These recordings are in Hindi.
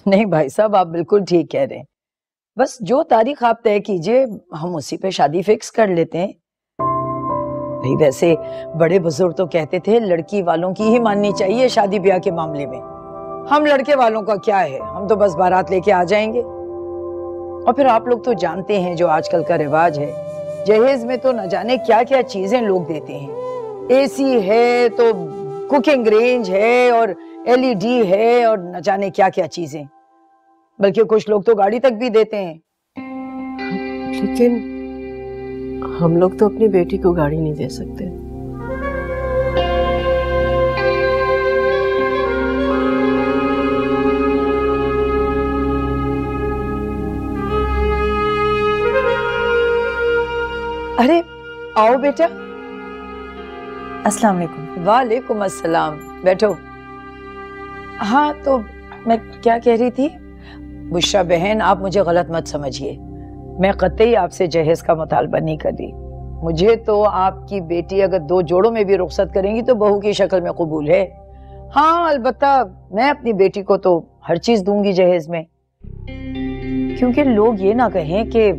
नहीं भाई साहब, आप बिल्कुल ठीक कह रहे हैं। बस जो तारीख आप तय कीजिए हम उसी पे शादी फिक्स कर लेते हैं। भाई वैसे बड़े बुजुर्ग तो कहते थे लड़की वालों की ही माननी चाहिए शादी ब्याह के मामले में। हम लड़के वालों का क्या है, हम तो बस बारात लेके आ जाएंगे। और फिर आप लोग तो जानते हैं जो आजकल का रिवाज है, जहेज में तो न जाने क्या क्या चीजें लोग देते हैं। एसी है तो कुकिंग रेंज है और एलईडी है और न जाने क्या क्या चीजें, बल्कि कुछ लोग तो गाड़ी तक भी देते हैं। लेकिन हम लोग तो अपनी बेटी को गाड़ी नहीं दे सकते। अरे आओ बेटा। अस्सलाम वालेकुम। वालेकुम अस्सलाम, बैठो। हाँ तो मैं क्या कह रही थी, बुशरा बहन आप मुझे गलत मत समझिए, मैं कतई आपसे जहेज का मुतालबा नहीं कर रही। मुझे तो आपकी बेटी अगर 2 जोड़ों में भी रुखसत करेंगी तो बहू की शक्ल में कबूल है। हाँ अलबत्ता मैं अपनी बेटी को तो हर चीज दूंगी जहेज में, क्योंकि लोग ये ना कहें कि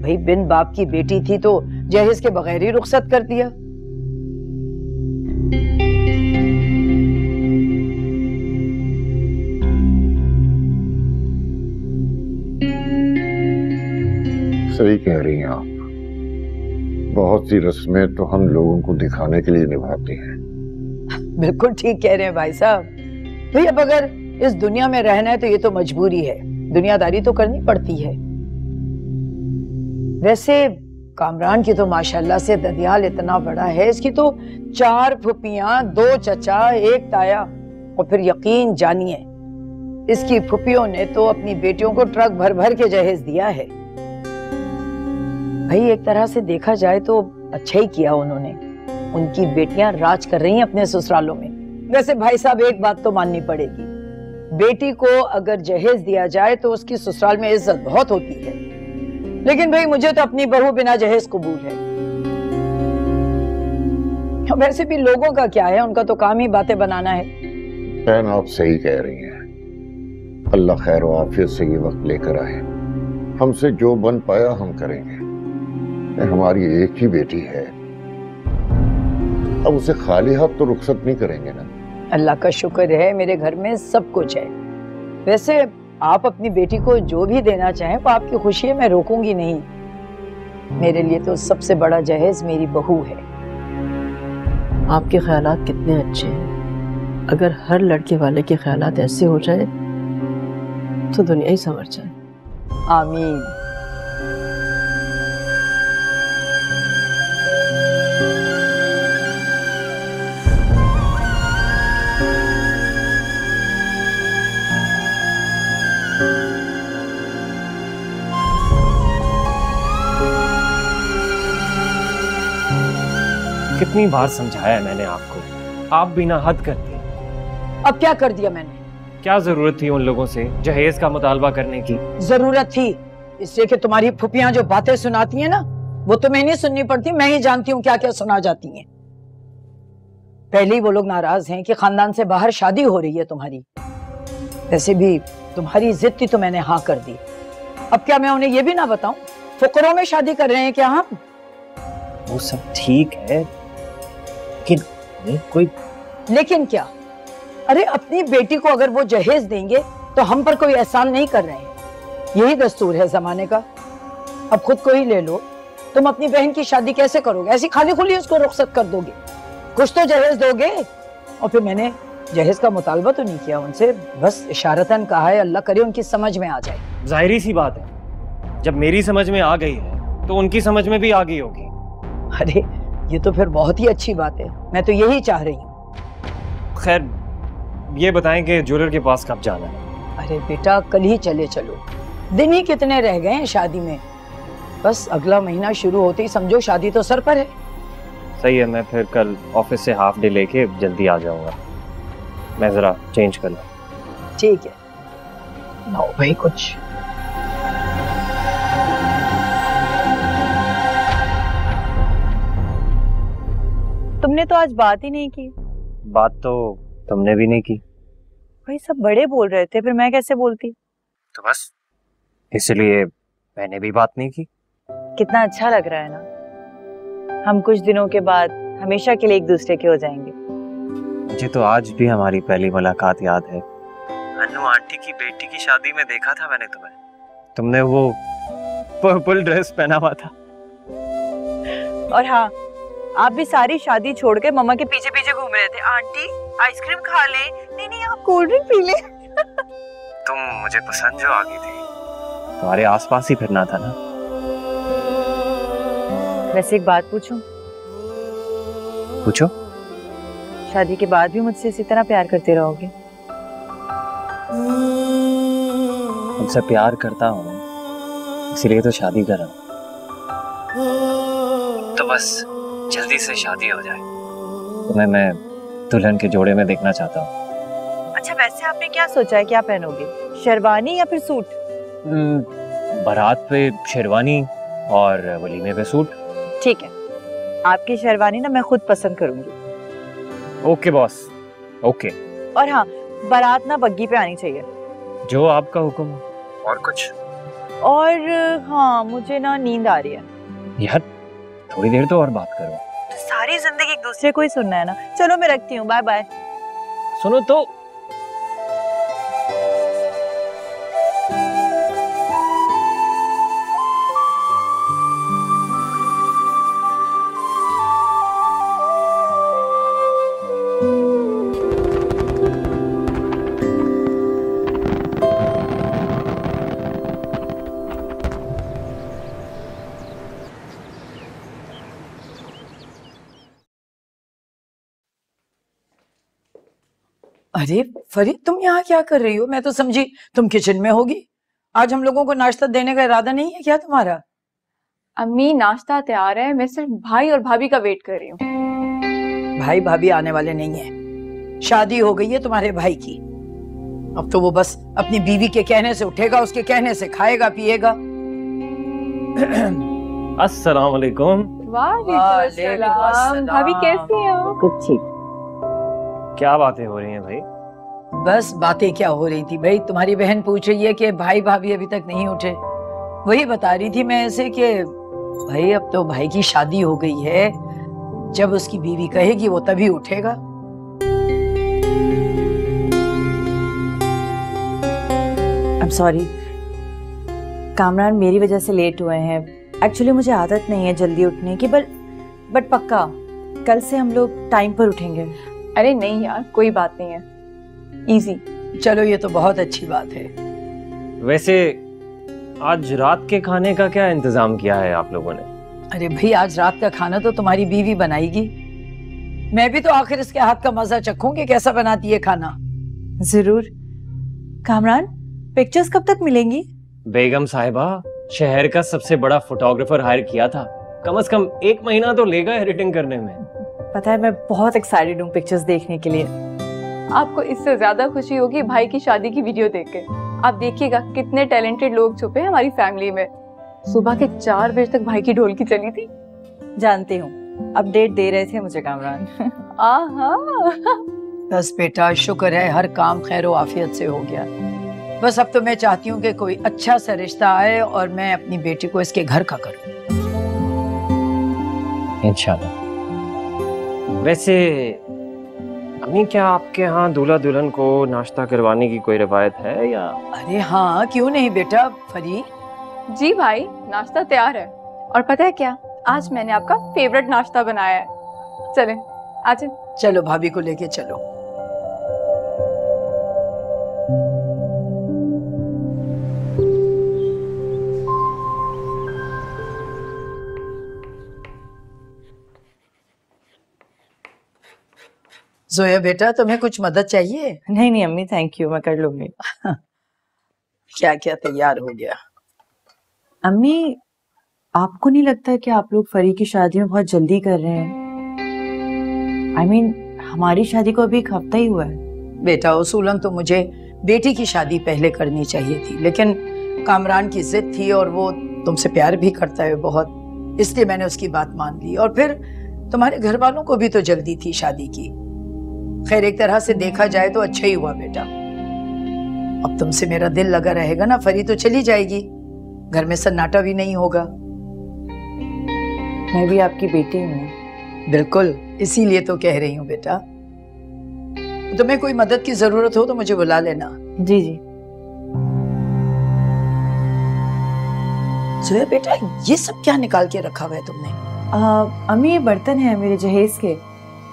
भाई बिन बाप की बेटी थी तो जहेज के बगैर ही रुखसत कर दिया। सही कह रही हैं आप, बहुत सी रस्में तो हम लोगों को दिखाने के लिए निभाते हैं। बिल्कुल ठीक कह रहे हैं भाई साहब। भाई अब अगर इस दुनिया में रहना है तो ये तो मजबूरी है, दुनियादारी तो करनी पड़ती है। वैसे कामरान की तो माशाल्लाह से ददियाल इतना बड़ा है, इसकी तो 4 फुफियां, 2 चचा, 1 ताया, और फिर यकीन जानिए इसकी फुफियों ने तो अपनी बेटियों को ट्रक भर भर के जहेज दिया है। भाई एक तरह से देखा जाए तो अच्छा ही किया उन्होंने, उनकी बेटियां राज कर रही हैं अपने ससुरालों में। वैसे भाई साहब एक बात तो माननी पड़ेगी, बेटी को अगर जहेज दिया जाए तो उसकी ससुराल में इज्जत बहुत होती है, लेकिन भाई मुझे तो अपनी बहू बिना जहेज कबूल है। वैसे भी लोगों का क्या है, उनका तो काम ही बातें बनाना है। बहन आप सही कह रही हैं, अल्लाह खैर व आफियत से ये वक्त लेकर आए। हमसे जो बन पाया हम करेंगे। हमारी एक ही बेटी है, अब उसे खाली हाथ तो रुखसत नहीं करेंगे ना। अल्लाह का शुक्र है मेरे घर में सब कुछ है। वैसे आप अपनी बेटी को जो भी देना चाहें वो आपकी खुशी है, मैं रोकूंगी नहीं। मेरे लिए तो सबसे बड़ा जहेज मेरी बहू है। आपके ख्यालात कितने अच्छे हैं, अगर हर लड़के वाले के ख्यालात ऐसे हो जाए तो दुनिया ही संवर जाए। आमीन। कितनी बार समझाया है मैंने आपको, आप बिना हद कर दी। अब क्या कर दिया मैंने? क्या जरूरत थी उन लोगों से जहेज का मुतालबा करने की? जरूरत थी इसलिए कि तुम्हारी फुफियां जो बातें सुनाती हैं ना, वो तुम्हें नहीं सुननी पड़ती, मैं ही जानती हूँ क्या क्या सुना जाती हैं। पहले ही वो लोग नाराज हैं कि खानदान से बाहर शादी हो रही है तुम्हारी। वैसे भी तुम्हारी जिद थी तो मैंने हाँ कर दी। अब क्या मैं उन्हें ये भी ना बताऊं फुकरों में शादी कर रहे हैं क्या हम? वो सब ठीक है, लेकिन कोई लेकिन क्या? अरे अपनी बेटी को अगर वो जहेज देंगे तो हम पर कोई एहसान नहीं कर रहे हैं, यही दस्तूर है जमाने का। अब खुद को ही ले लो, तुम अपनी बहन की शादी कैसे करोगे? ऐसी खाली खुली उसको रुखसत कर दोगे? कुछ तो जहेज दोगे। और फिर मैंने जहेज का मुतालबा तो नहीं किया उनसे, बस इशारतन कहा है, अल्लाह करे उनकी समझ में आ जाए। जाहिरी सी बात है, जब मेरी समझ में आ गई है तो उनकी समझ में भी आ गई होगी। अरे ये तो फिर बहुत ही अच्छी बात है, मैं तो यही चाह रही हूँ। खैर ये बताएं कि ज्वेलर के पास कब जाना है? अरे बेटा कल ही चले चलो, दिन ही कितने रह गए हैं शादी में, बस अगला महीना शुरू होते ही समझो शादी तो सर पर है। सही है, मैं फिर कल ऑफिस से हाफ डे लेके जल्दी आ जाऊंगा। मैं जरा चेंज कर लूं। ठीक है, लाओ भाई कुछ। तुमने तो आज बात ही नहीं की। बात तो तुमने भी नहीं की। भाई सब बड़े बोल रहे थे, फिर मैं कैसे बोलती? तो बस इसलिए मैंने भी बात नहीं की। कितना अच्छा लग रहा है ना, हम कुछ दिनों के बाद हमेशा के लिए एक दूसरे के हो जाएंगे। मुझे तो आज भी हमारी पहली मुलाकात याद है। अन्नू आंटी की बेटी की शादी में देखा था मैंने तुम्हें, तुमने वो पर्पल ड्रेस पहना हुआ था। और हाँ, आप भी सारी शादी छोड़ के मम्मा के पीछे पीछे घूम रहे थे, आंटी आइसक्रीम खा ले, नहीं नहीं आप कोल्ड ड्रिंक पी ले। तुम मुझे पसंद जो आ गई थी, तुम्हारे आसपास ही फिरना था ना। वैसे एक बात पूछूं? पूछो। शादी के बाद भी मुझसे इसी तरह प्यार करते रहोगे? तुमसे प्यार करता हूँ, इसलिए तो शादी कर रहा हूँ। तो बस जल्दी से शादी हो जाए, तुम्हें मैं दुल्हन के जोड़े में देखना चाहता हूँ। अच्छा, वैसे आपने क्या सोचा है, क्या पहनोगे, शेरवानी या फिर सूट? बारात पे शेरवानी और वलीमे पे सूट। ठीक है, आपकी शेरवानी ना मैं खुद पसंद करूंगी। Okay boss, okay. और हाँ, बारात ना बग्गी पे आनी चाहिए। जो आपका हुक्म। और कुछ? और हाँ, मुझे ना नींद आ रही है। यार थोड़ी देर तो और बात करो। तो सारी जिंदगी एक दूसरे को ही सुनना है ना। चलो मैं रखती हूँ, बाय बाय। सुनो तो, अरे फरीद, तुम यहाँ क्या कर रही हो? मैं तो समझी तुम किचन में होगी। आज हम लोगों को नाश्ता देने का इरादा नहीं है क्या तुम्हारा? अम्मी नाश्ता तैयार है, मैं सिर्फ भाई और भाभी का वेट कर रही हूँ। भाई भाभी आने वाले नहीं है, शादी हो गई है तुम्हारे भाई की। अब तो वो बस अपनी बीवी के कहने से उठेगा, उसके कहने से खाएगा पिएगा। अस्सलाम वालेकुम। वालेकुम अस्सलाम। भाभी कैसी हैं आप? कुछ ठीक। क्या बातें हो रही हैं भाई? बस बातें क्या हो रही थी भाई, तुम्हारी बहन पूछ रही है कि भाई भाभी अभी तक नहीं उठे। वही बता रही थी मैं ऐसे कि भाई अब तो भाई की शादी हो गई है, जब उसकी बीवी कहेगी वो तभी उठेगा। I'm sorry, कामरान मेरी वजह से लेट हुए हैं। एक्चुअली मुझे आदत नहीं है जल्दी उठने की, बट पक्का कल से हम लोग टाइम पर उठेंगे। अरे नहीं यार, कोई बात नहीं है, इजी। चलो ये तो बहुत अच्छी बात है। वैसे आज रात के खाने का क्या इंतजाम किया है आप लोगों ने? अरे भाई, आज रात का खाना तो तुम्हारी बीवी बनाएगी, मैं भी तो आखिर इसके हाथ का मजा चखूंगी कैसा बनाती है खाना। जरूर। कामरान, पिक्चर्स कब तक मिलेंगी? बेगम साहिबा, शहर का सबसे बड़ा फोटोग्राफर हायर किया था, कम से कम 1 महीना तो लेगा एडिटिंग करने में। पता है मैं बहुत एक्साइटेड हूँ पिक्चर्स देखने के लिए। आपको इससे ज्यादा खुशी होगी भाई की शादी की वीडियो देख के। आप देखिएगा कितने टैलेंटेड लोग छुपे हैं हमारी फैमिली में। सुबह के 4 बजे तक भाई की ढोलकी चली थी। जानती हूँ, अपडेट दे रहे थे मुझे कामरान। आहा। बस बेटा, शुक्र है हर काम खैर आफियत से हो गया। बस अब तो मैं चाहती हूँ कि कोई अच्छा सा रिश्ता आए और मैं अपनी बेटी को इसके घर का करूँ। इंशाल्लाह। वैसे अम्मी, क्या आपके यहाँ दूल्हा दुल्हन को नाश्ता करवाने की कोई रिवायत है या? अरे हाँ, क्यों नहीं बेटा। फरीद जी भाई, नाश्ता तैयार है। और पता है क्या, आज मैंने आपका फेवरेट नाश्ता बनाया है। चलें, आज चलो भाभी को लेके चलो। जोया बेटा, तुम्हें कुछ मदद चाहिए? नहीं नहीं अम्मी, थैंक यू, मैं कर लूंगी। क्या क्या तैयार हो गया? अम्मी, आपको नहीं लगता कि आप लोग फरी की शादी में बहुत जल्दी कर रहे हैं? I mean, हमारी शादी को अभी 1 हफ्ता ही हुआ है। बेटा, उसूलन तो मुझे बेटी की शादी पहले करनी चाहिए थी, लेकिन कामरान की जिद थी और वो तुमसे प्यार भी करता है बहुत, इसलिए मैंने उसकी बात मान ली। और फिर तुम्हारे घर वालों को भी तो जल्दी थी शादी की। खैर, एक तरह से देखा जाए तो अच्छा ही हुआ बेटा। अब तुमसे मेरा दिल लगा रहेगा ना, फरी तो चली जाएगी, घर में सन्नाटा भी नहीं होगा। मैं भी आपकी बेटी हूँ। बिल्कुल, इसीलिए तो कह रही हूँ बेटा। तुम्हें कोई मदद की जरूरत हो तो मुझे बुला लेना। जी जी। जोया बेटा, ये सब क्या निकाल के रखा हुआ है तुमने? अम्मी, ये बर्तन है मेरे जहेज के।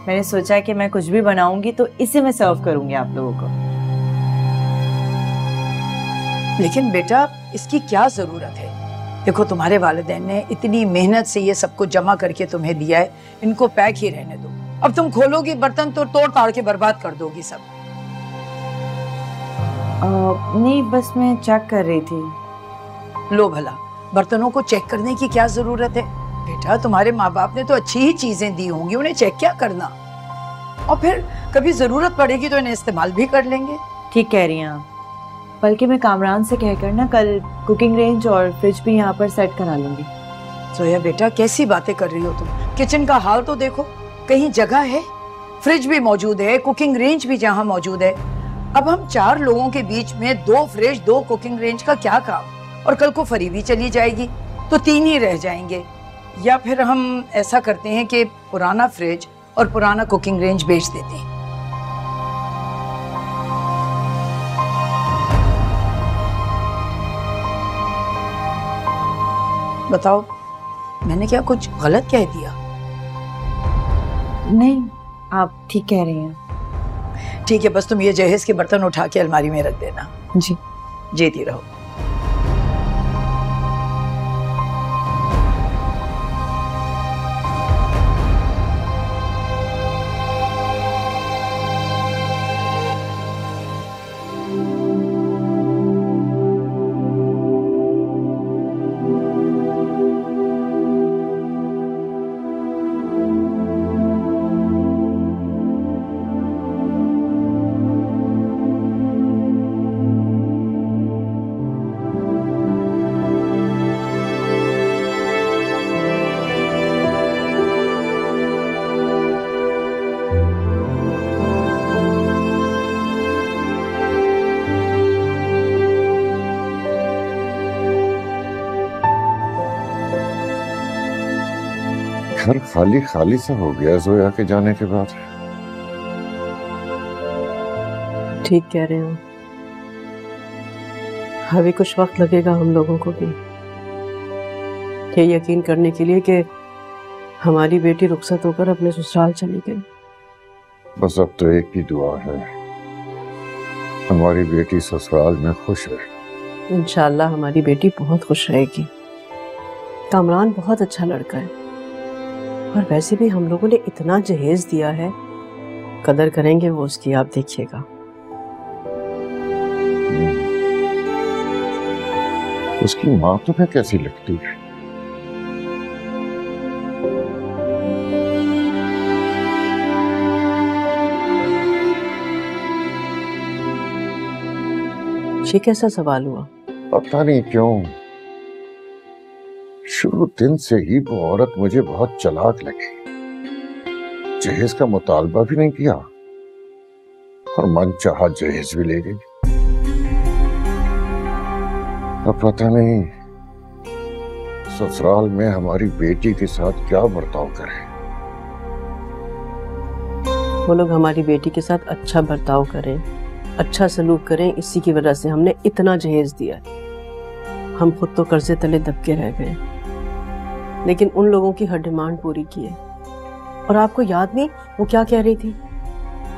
मैंने सोचा कि मैं कुछ भी बनाऊंगी तो इसे मैं सर्व करूंगी आप लोगों को। लेकिन बेटा, इसकी क्या जरूरत है? देखो, तुम्हारे वालिदैन ने इतनी मेहनत से ये सब कुछ जमा करके तुम्हें दिया है, इनको पैक ही रहने दो। अब तुम खोलोगी बर्तन तो तोड़ ताड़ के बर्बाद कर दोगी सब। नहीं, बस मैं चेक कर रही थी। लो भला, बर्तनों को चेक करने की क्या जरूरत है? बेटा, तुम्हारे माँ बाप ने तो अच्छी ही चीजें दी होंगी, उन्हें चेक क्या करना। और फिर कभी जरूरत पड़ेगी तो इन्हें इस्तेमाल भी कर लेंगे। ठीक कह रही हैं आप। बल्कि मैं कामरान से कहकर ना कल कुकिंग रेंज और फ्रिज भी यहाँ पर सेट करा लूंगी। जोया बेटा, कैसी बातें कर रही हो तुम? किचन का हाल तो देखो, कहीं जगह है? फ्रिज भी मौजूद है, कुकिंग रेंज भी जहाँ मौजूद है। अब हम 4 लोगों के बीच में 2 फ्रिज 2 कुकिंग रेंज का क्या काम? और कल को फरी भी चली जाएगी तो 3 ही रह जाएंगे। या फिर हम ऐसा करते हैं कि पुराना फ्रिज और पुराना कुकिंग रेंज बेच देते हैं। बताओ, मैंने क्या कुछ गलत कह दिया? नहीं, आप ठीक कह रही हैं। ठीक है, बस तुम ये जहेज के बर्तन उठा के अलमारी में रख देना। जी। जेती रहो। घर खाली खाली सा हो गया जोया के जाने के बाद। ठीक कह रहे हो, अभी कुछ वक्त लगेगा हम लोगों को भी ये यकीन करने के लिए कि हमारी बेटी रुखसत होकर अपने ससुराल चली गई। बस अब तो एक ही दुआ है, हमारी बेटी ससुराल में खुश है। इंशाल्लाह हमारी बेटी बहुत खुश रहेगी। कामरान बहुत अच्छा लड़का है, और वैसे भी हम लोगों ने इतना जहेज दिया है, कदर करेंगे वो उसकी, आप देखिएगा। उसकी माँ तुम्हें कैसी लगती है? ये कैसा सवाल हुआ? पता नहीं क्यों शुरू दिन से ही वो औरत मुझे बहुत चालाक लगी। जहेज का मुतालबा भी नहीं किया और मन चाहा जहेज भी ले गई। अब पता नहीं ससुराल में हमारी बेटी के साथ क्या बर्ताव करें। वो लोग हमारी बेटी के साथ अच्छा बर्ताव करें, अच्छा सलूक करें, इसी की वजह से हमने इतना जहेज दिया। हम खुद तो कर्जे तले दबके रह गए, लेकिन उन लोगों की हर डिमांड पूरी की है। और आपको याद नहीं वो क्या कह रही थी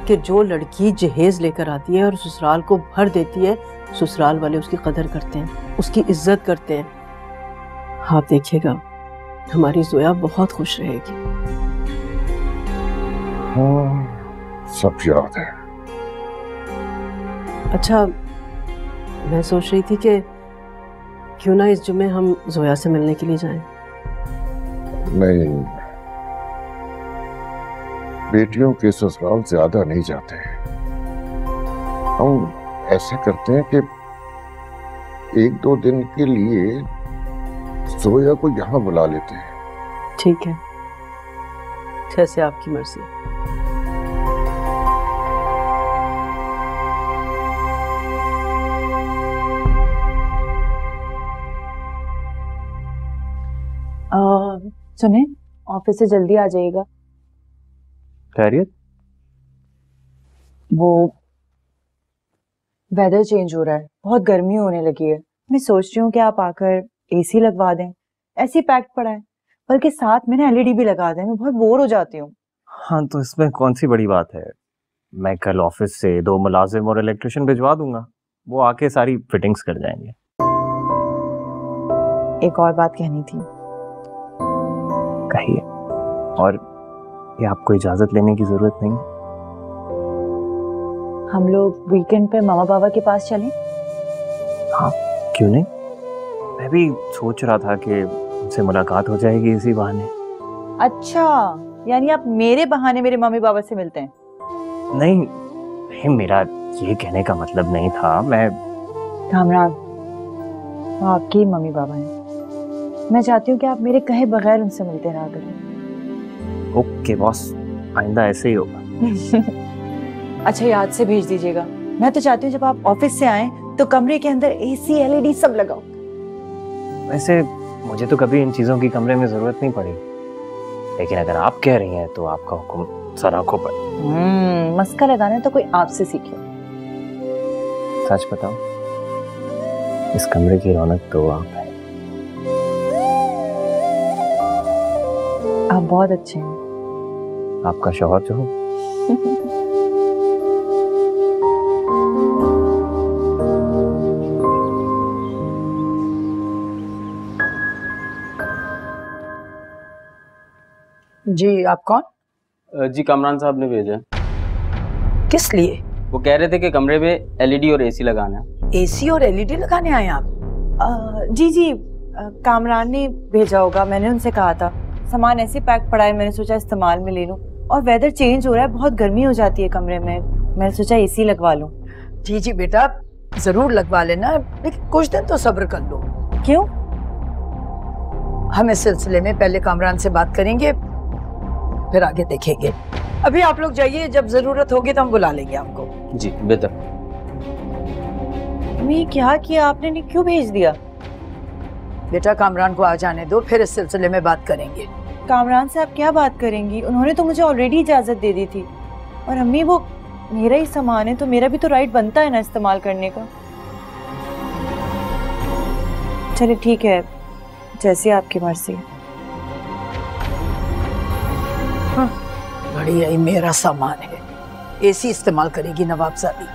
कि जो लड़की जहेज लेकर आती है और ससुराल को भर देती है, ससुराल वाले उसकी कदर करते हैं, उसकी इज्जत करते हैं। आप देखिएगा हमारी जोया बहुत खुश रहेगी। हाँ, सब याद है। अच्छा, मैं सोच रही थी कि क्यों ना इस जुमे हम जोया से मिलने के लिए जाएं। नहीं, बेटियों के ससुराल ज्यादा नहीं जाते। हम ऐसा करते हैं कि 1-2 दिन के लिए जोया को यहाँ बुला लेते हैं। ठीक है, जैसे आपकी मर्जी। सुने, ऑफिस से जल्दी आ जाइएगा। खैरियत? वो वेदर चेंज हो रहा है, बहुत गर्मी होने लगी है। मैं सोच रही हूँ कि आप आकर एसी लगवा दें। ऐसे पैक्ड पड़ा है, बल्कि साथ में ना एलईडी भी लगा दें। मैं बहुत बोर हो जाती हूँ। हाँ तो इसमें कौन सी बड़ी बात है, मैं कल ऑफिस से 2 मुलाजिम और इलेक्ट्रिशियन भिजवा दूंगा, वो आके सारी फिटिंग्स कर जाएंगे। एक और बात कहनी थी। कहिए। और ये आपको इजाजत लेने की जरूरत नहीं? हम लोग वीकेंड पे मामा बाबा के पास चलें? हाँ क्यों नहीं, मैं भी सोच रहा था कि उनसे मुलाकात हो जाएगी इसी बहाने। अच्छा, यानी आप मेरे बहाने मेरे मम्मी बाबा से मिलते हैं? नहीं, मेरा ये कहने का मतलब नहीं था। मैं कामरान, वो आपके मम्मी बाबा हैं। मैं चाहती हूँ कि आप मेरे कहे बगैर उनसे मिलते रहा करें। ओके बॉस, आइंदा ऐसे ही होगा। अच्छा, याद से भेज दीजिएगा। मैं तो चाहती हूँ जब आप ऑफिस से आए तो कमरे के अंदर एसी एलईडी सब लगाओ। वैसे मुझे तो कभी इन चीजों की कमरे में जरूरत नहीं पड़ी, लेकिन अगर आप कह रही हैं तो आपका हुक्म सर आंखों पर। मस्का लगाना तो कोई आपसे सीखे। सच बताओ, इस कमरे की रौनक तो आप है। आप बहुत अच्छे हैं। आपका शौहर जो हो। जी, आप कौन? जी कामरान साहब ने भेजा। किस लिए? वो कह रहे थे कि कमरे में एलईडी और एसी लगाना है। एसी और एलईडी लगाने आए आप? जी, कामरान ने भेजा होगा। मैंने उनसे कहा था सामान ऐसे पैक पड़ा है, मैंने सोचा इस्तेमाल में ले लूं। और वेदर चेंज हो रहा है, बहुत गर्मी हो जाती है कमरे में, मैंने सोचा एसी लगवा लूं। जी बेटा, जरूर लगवा लेना, लेकिन कुछ दिन तो सब्र कर लो। क्यों? हम इस सिलसिले में पहले कामरान से बात करेंगे, फिर आगे देखेंगे। अभी आप लोग जाइए, जब जरूरत होगी तो हम बुला लेंगे आपको। जी बेहतर। मैं क्या किया आपने, क्यों भेज दिया? बेटा कामरान को आ जाने दो, फिर इस सिलसिले में बात करेंगे। कामरान से आप क्या बात करेंगी? उन्होंने तो मुझे ऑलरेडी इजाजत दे दी थी। और अम्मी, वो मेरा ही सामान है तो मेरा भी तो राइट बनता है ना इस्तेमाल करने का। चलिए ठीक है, जैसे आपकी मर्जी। हाँ, बढ़िया ही मेरा सामान है। एसी इस्तेमाल करेगी नवाबजादी।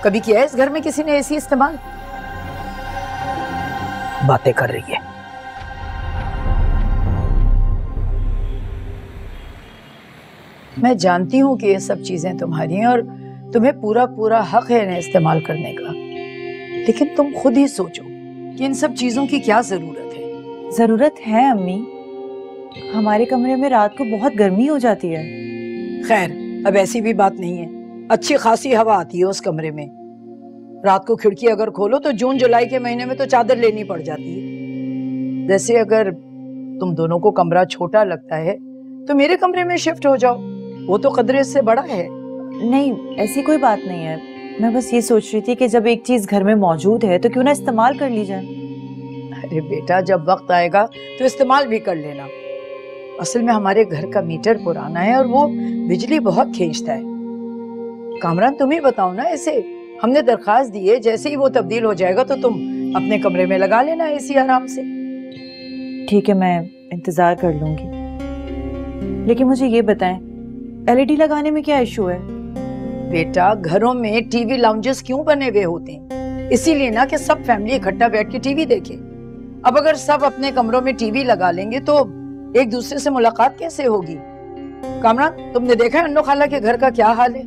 कभी किया है इस घर में किसी ने एसी इस्तेमाल? बातें कर रही है। मैं जानती हूँ कि ये सब चीजें तुम्हारी हैं और तुम्हें पूरा पूरा हक है इन्हें इस्तेमाल करने का, लेकिन तुम खुद ही सोचो कि इन सब चीजों की क्या जरूरत है। जरूरत है अम्मी, हमारे कमरे में रात को बहुत गर्मी हो जाती है। खैर, अब ऐसी भी बात नहीं है, अच्छी खासी हवा आती है उस कमरे में। रात को खिड़की अगर खोलो तो जून जुलाई के महीने में तो चादर लेनी पड़ जाती है। जैसे अगर तुम दोनों को कमरा छोटा लगता है तो मेरे कमरे में शिफ्ट हो जाओ, वो तो कदरे से बड़ा है। नहीं, ऐसी कोई बात नहीं है। मैं बस ये सोच रही थी कि जब एक चीज घर में मौजूद है तो क्यों ना इस्तेमाल कर ली जाए। अरे बेटा, जब वक्त आएगा तो इस्तेमाल भी कर लेना। असल में हमारे घर का मीटर पुराना है और वो बिजली बहुत खींचता है। कामरान, तुम ही बताओ ना, ऐसे हमने दरखास्त दी है, जैसे ही वो तब्दील हो जाएगा तो तुम अपने कमरे में लगा लेना एसी आराम से। ठीक है, मैं इंतजार कर लूंगी। लेकिन मुझे ये बताएं, एलईडी लगाने में क्या इशू है? बेटा, घरों में टीवी लाउंजेस क्यों बने हुए होते हैं? इसीलिए ना कि सब फैमिली इकट्ठा बैठ के टीवी देखे। अब अगर सब अपने कमरों में टीवी लगा लेंगे तो एक दूसरे से मुलाकात कैसे होगी? कामरान, तुमने देखा है अन्नो खाला के घर का क्या हाल है?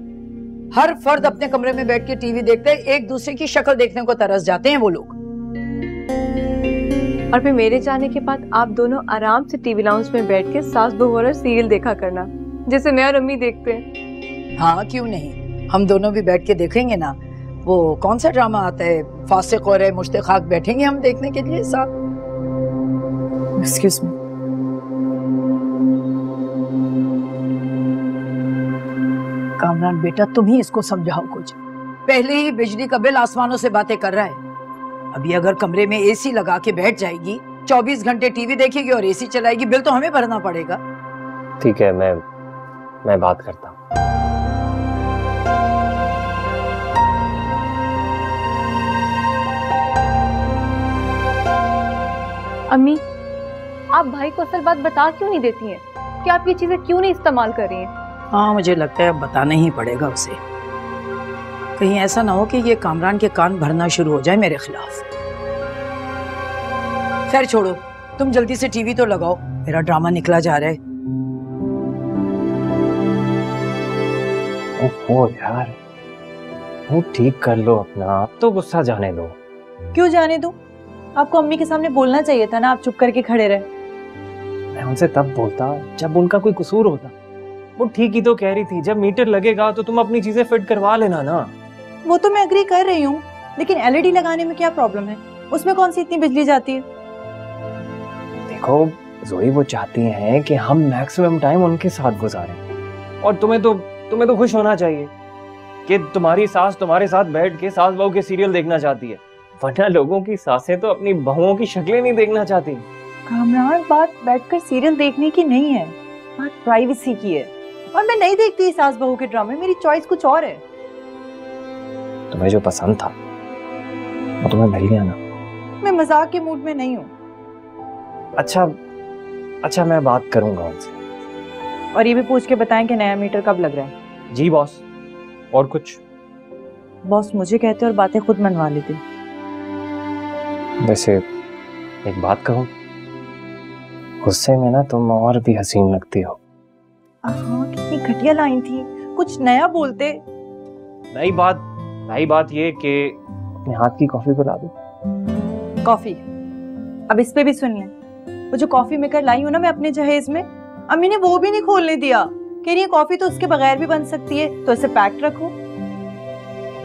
हर फर्द अपने कमरे में बैठ के टीवी देखते हैं, एक दूसरे की शक्ल देखने को तरस जाते हैं वो लोग। और फिर मेरे जाने के बाद आप दोनों आराम से टीवी लाउंज में बैठ के सास बहू और सीरियल देखा करना, जैसे मैं और अम्मी देखते हैं। हाँ, क्यों नहीं, हम दोनों भी बैठ के देखेंगे ना। वो कौन सा ड्रामा आता है, फासिक और मुश्ताक, बैठेंगे हम देखने के लिए साथ। Excuse me. कामरान बेटा, तुम ही इसको समझाओ कुछ। पहले ही बिजली का बिल आसमानों से बातें कर रहा है, अभी अगर कमरे में एसी लगा के बैठ जाएगी 24 घंटे टीवी देखेगी और एसी चलाएगी, बिल तो हमें भरना पड़ेगा। ठीक है, मैं बात करता हूँ। अम्मी, आप भाई को असल बात बता क्यों नहीं देती हैं कि आप ये चीजें क्यों नहीं इस्तेमाल कर रही हैं? हाँ, मुझे लगता है अब बताना ही पड़ेगा उसे। कहीं ऐसा ना हो कि ये कामरान के कान भरना शुरू हो जाए मेरे खिलाफ। खैर छोड़ो, तुम जल्दी से टीवी तो लगाओ, मेरा ड्रामा निकला जा रहा है। ओहो यार, वो ठीक कर लो अपना, आप तो गुस्सा जाने दो। क्यों जाने दूं? आपको अम्मी के सामने बोलना चाहिए था ना, आप चुप करके खड़े रहे। मैं उनसे तब बोलता जब उनका कोई कसूर होता। वो ठीक ही तो कह रही थी, जब मीटर लगेगा तो तुम अपनी चीजें फिट करवा लेना ना। वो तो मैं अग्री कर रही हूँ, लेकिन एलईडी लगाने में क्या प्रॉब्लम है? उसमें कौन सी इतनी बिजली जाती है? देखो जोई, वो चाहती हैं कि हम मैक्सिमम टाइम उनके साथ गुजारें, और तुम्हें तो खुश होना चाहिए कि तुम्हारी सास तुम्हारे साथ बैठ के सास बहू के सीरियल देखना चाहती है, वरना लोगों की सासें तो अपनी बहुओं की शक्लें नहीं देखना चाहती। कामरान, बात बैठकर सीरियल देखने की नहीं है, बात प्राइवेसी की है। और मैं नहीं देखती सास बहू के ड्रामे, मेरी चॉइस कुछ और है। तुम्हें जो पसंद था वो तुम्हें मिल गया ना। मैं मजाक के मूड में नहीं हूँ। अच्छा, मैं बात करूंगा उनसे। और ये भी पूछ के बताएं कि नया मीटर कब लग रहा है। जी बॉस। और कुछ? बॉस मुझे कहते और बातें खुद मनवा लेते। वैसे एक बात कहूं, गुस्से में ना तुम और भी हसीन लगती हो। हाँ, कितनी घटिया लाइन थी, कुछ नया बोलते। नई बात ये कि अपने हाथ की कॉफी पिला दो। कॉफी? अब इस पे भी सुन लें, वो जो कॉफी मेकर लाई हूं ना मैं अपने जहेज में, अम्मी ने वो भी नहीं खोलने दिया। कह रही है कॉफी तो उसके बगैर भी बन सकती है, तो इसे पैक्ड रखो।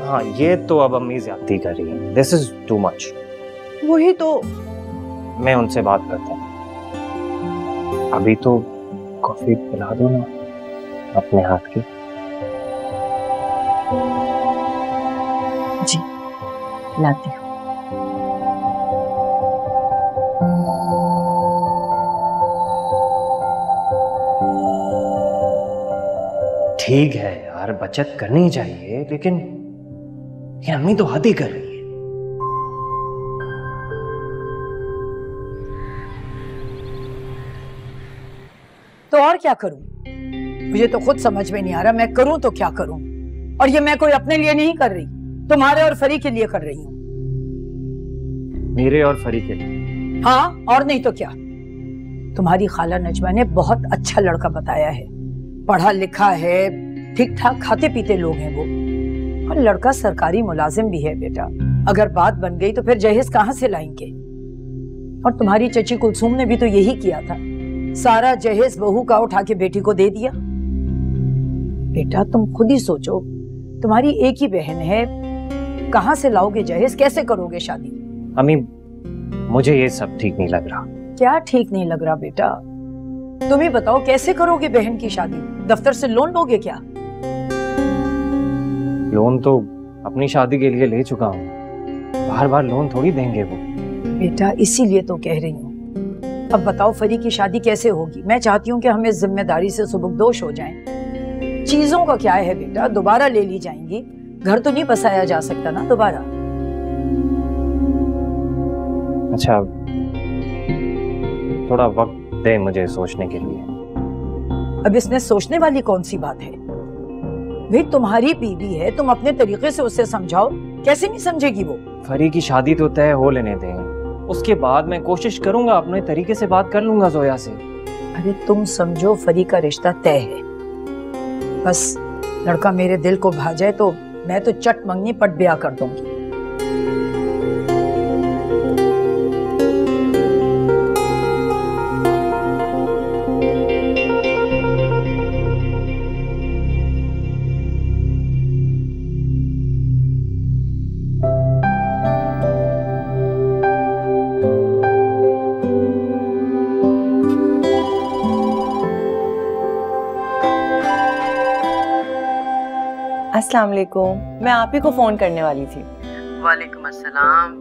हाँ, ये तो अब अम्मी ज्यादती कर रही है। This is too much. वही तो। मैं उनसे बात करता हूँ, अभी तो कॉफी पिला दो ना अपने हाथ की। जी लाती हूँ। ठीक है यार, बचत करनी चाहिए, लेकिन ये अम्मी तो हद ही कर रही है। तो और क्या करूं? मुझे तो खुद समझ में नहीं आ रहा मैं करूं तो क्या करूं। और ये मैं कोई अपने लिए नहीं कर रही, तुम्हारे और फरी के लिए कर रही हूं। मेरे और फरी के लिए? हाँ, और नहीं तो क्या। तुम्हारी खाला नजमा ने बहुत अच्छा लड़का बताया है, पढ़ा लिखा है, ठीक ठाक खाते पीते लोग हैं वो, और लड़का सरकारी मुलाजिम भी है बेटा। अगर बात बन गई तो फिर जहेज कहाँ से लाएंगे? और तुम्हारी चची कुलसूम ने भी तो यही किया था, सारा जहेज बहू का उठा के बेटी को दे दिया। बेटा तुम खुद ही सोचो, तुम्हारी एक ही बहन है, कहाँ से लाओगे जहेज, कैसे करोगे शादी? अम्मी मुझे ये सब ठीक नहीं लग रहा। क्या ठीक नहीं लग रहा बेटा? तुम ही बताओ कैसे करोगे बहन की शादी? दफ्तर से लोन लोगे क्या? लोन तो अपनी शादी के लिए ले चुका हूँ, बार बार लोन थोड़ी देंगे वो। बेटा इसीलिए तो कह रही हूँ, अब बताओ फरी की शादी कैसे होगी? मैं चाहती हूँ कि हम इस जिम्मेदारी से सुबकदोश हो जाएं। चीजों का क्या है बेटा, दोबारा ले ली जाएंगी, घर तो नहीं बसाया जा सकता ना दोबारा। अच्छा, थोड़ा वक्त दे मुझे सोचने के लिए। अब इसमें सोचने वाली कौन सी बात है? भाई तुम्हारी बीवी है, तुम अपने तरीके से उसे समझाओ, कैसे नहीं समझेगी वो? फरी की शादी तो तय हो लेने दें, उसके बाद मैं कोशिश करूंगा, अपने तरीके से बात कर लूंगा जोया से। अरे तुम समझो फरी का रिश्ता तय है, बस लड़का मेरे दिल को भा जाए तो मैं तो चट मंगनी पट ब्याह कर दूंगी। अस्सलाम वालेकुम, मैं आप ही को फोन करने वाली थी। वालेकुम अस्सलाम।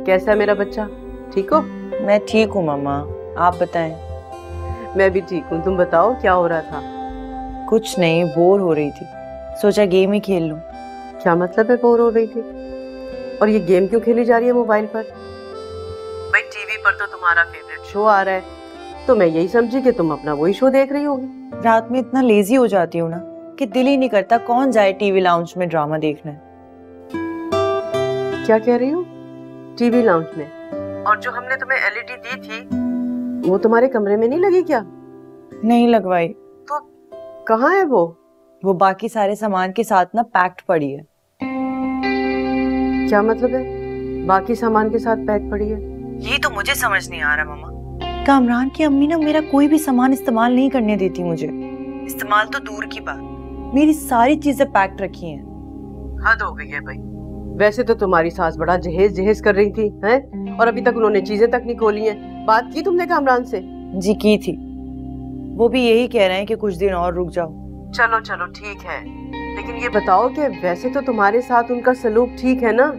कैसा है मेरा बच्चा? ठीक हो? मैं ठीक हूँ मम्मा, आप बताएं। मैं भी ठीक हूँ। तुम बताओ क्या हो रहा था? कुछ नहीं, बोर हो रही थी, सोचा गेम ही खेल लूं। क्या मतलब है बोर हो रही थी? और ये गेम क्यों खेली जा रही है मोबाइल पर? भाई टीवी पर तो तुम्हारा फेवरेट शो आ रहा है, तो मैं यही समझी कि तुम अपना वही शो देख रही होगी। रात में इतना लेजी हो जाती हूँ ना कि दिल ही नहीं करता कौन जाए टीवी लाउंज में ड्रामा देखने। क्या कह रही हो? टीवी लाउंज में? और जो हमने तुम्हें एलईडी दी थी वो तुम्हारे कमरे में नहीं लगी क्या? नहीं लगवाई। तो कहाँ है वो? वो बाकी सारे सामान के साथ ना पैक्ड पड़ी है। क्या मतलब है बाकी सामान के साथ पैक पड़ी है? यही तो मुझे समझ नहीं आ रहा मम्मा। कामरान की अम्मी ना मेरा कोई भी सामान इस्तेमाल नहीं करने देती मुझे। इस्तेमाल तो दूर की बात, मेरी सारी चीजें पैक्ड रखी हैं। हद हो गई है भाई। वैसे तो तुम्हारी सास बड़ा जहेज जहेज कर रही थी, हैं? और अभी तक उन्होंने चीजें तक नहीं खोली हैं। बात की तुमने कामरान से? जी की थी, वो भी यही कह रहे हैं कि कुछ दिन और रुक जाओ। चलो चलो ठीक है, लेकिन ये बताओ कि वैसे तो तुम्हारे साथ उनका सलूक ठीक है ना?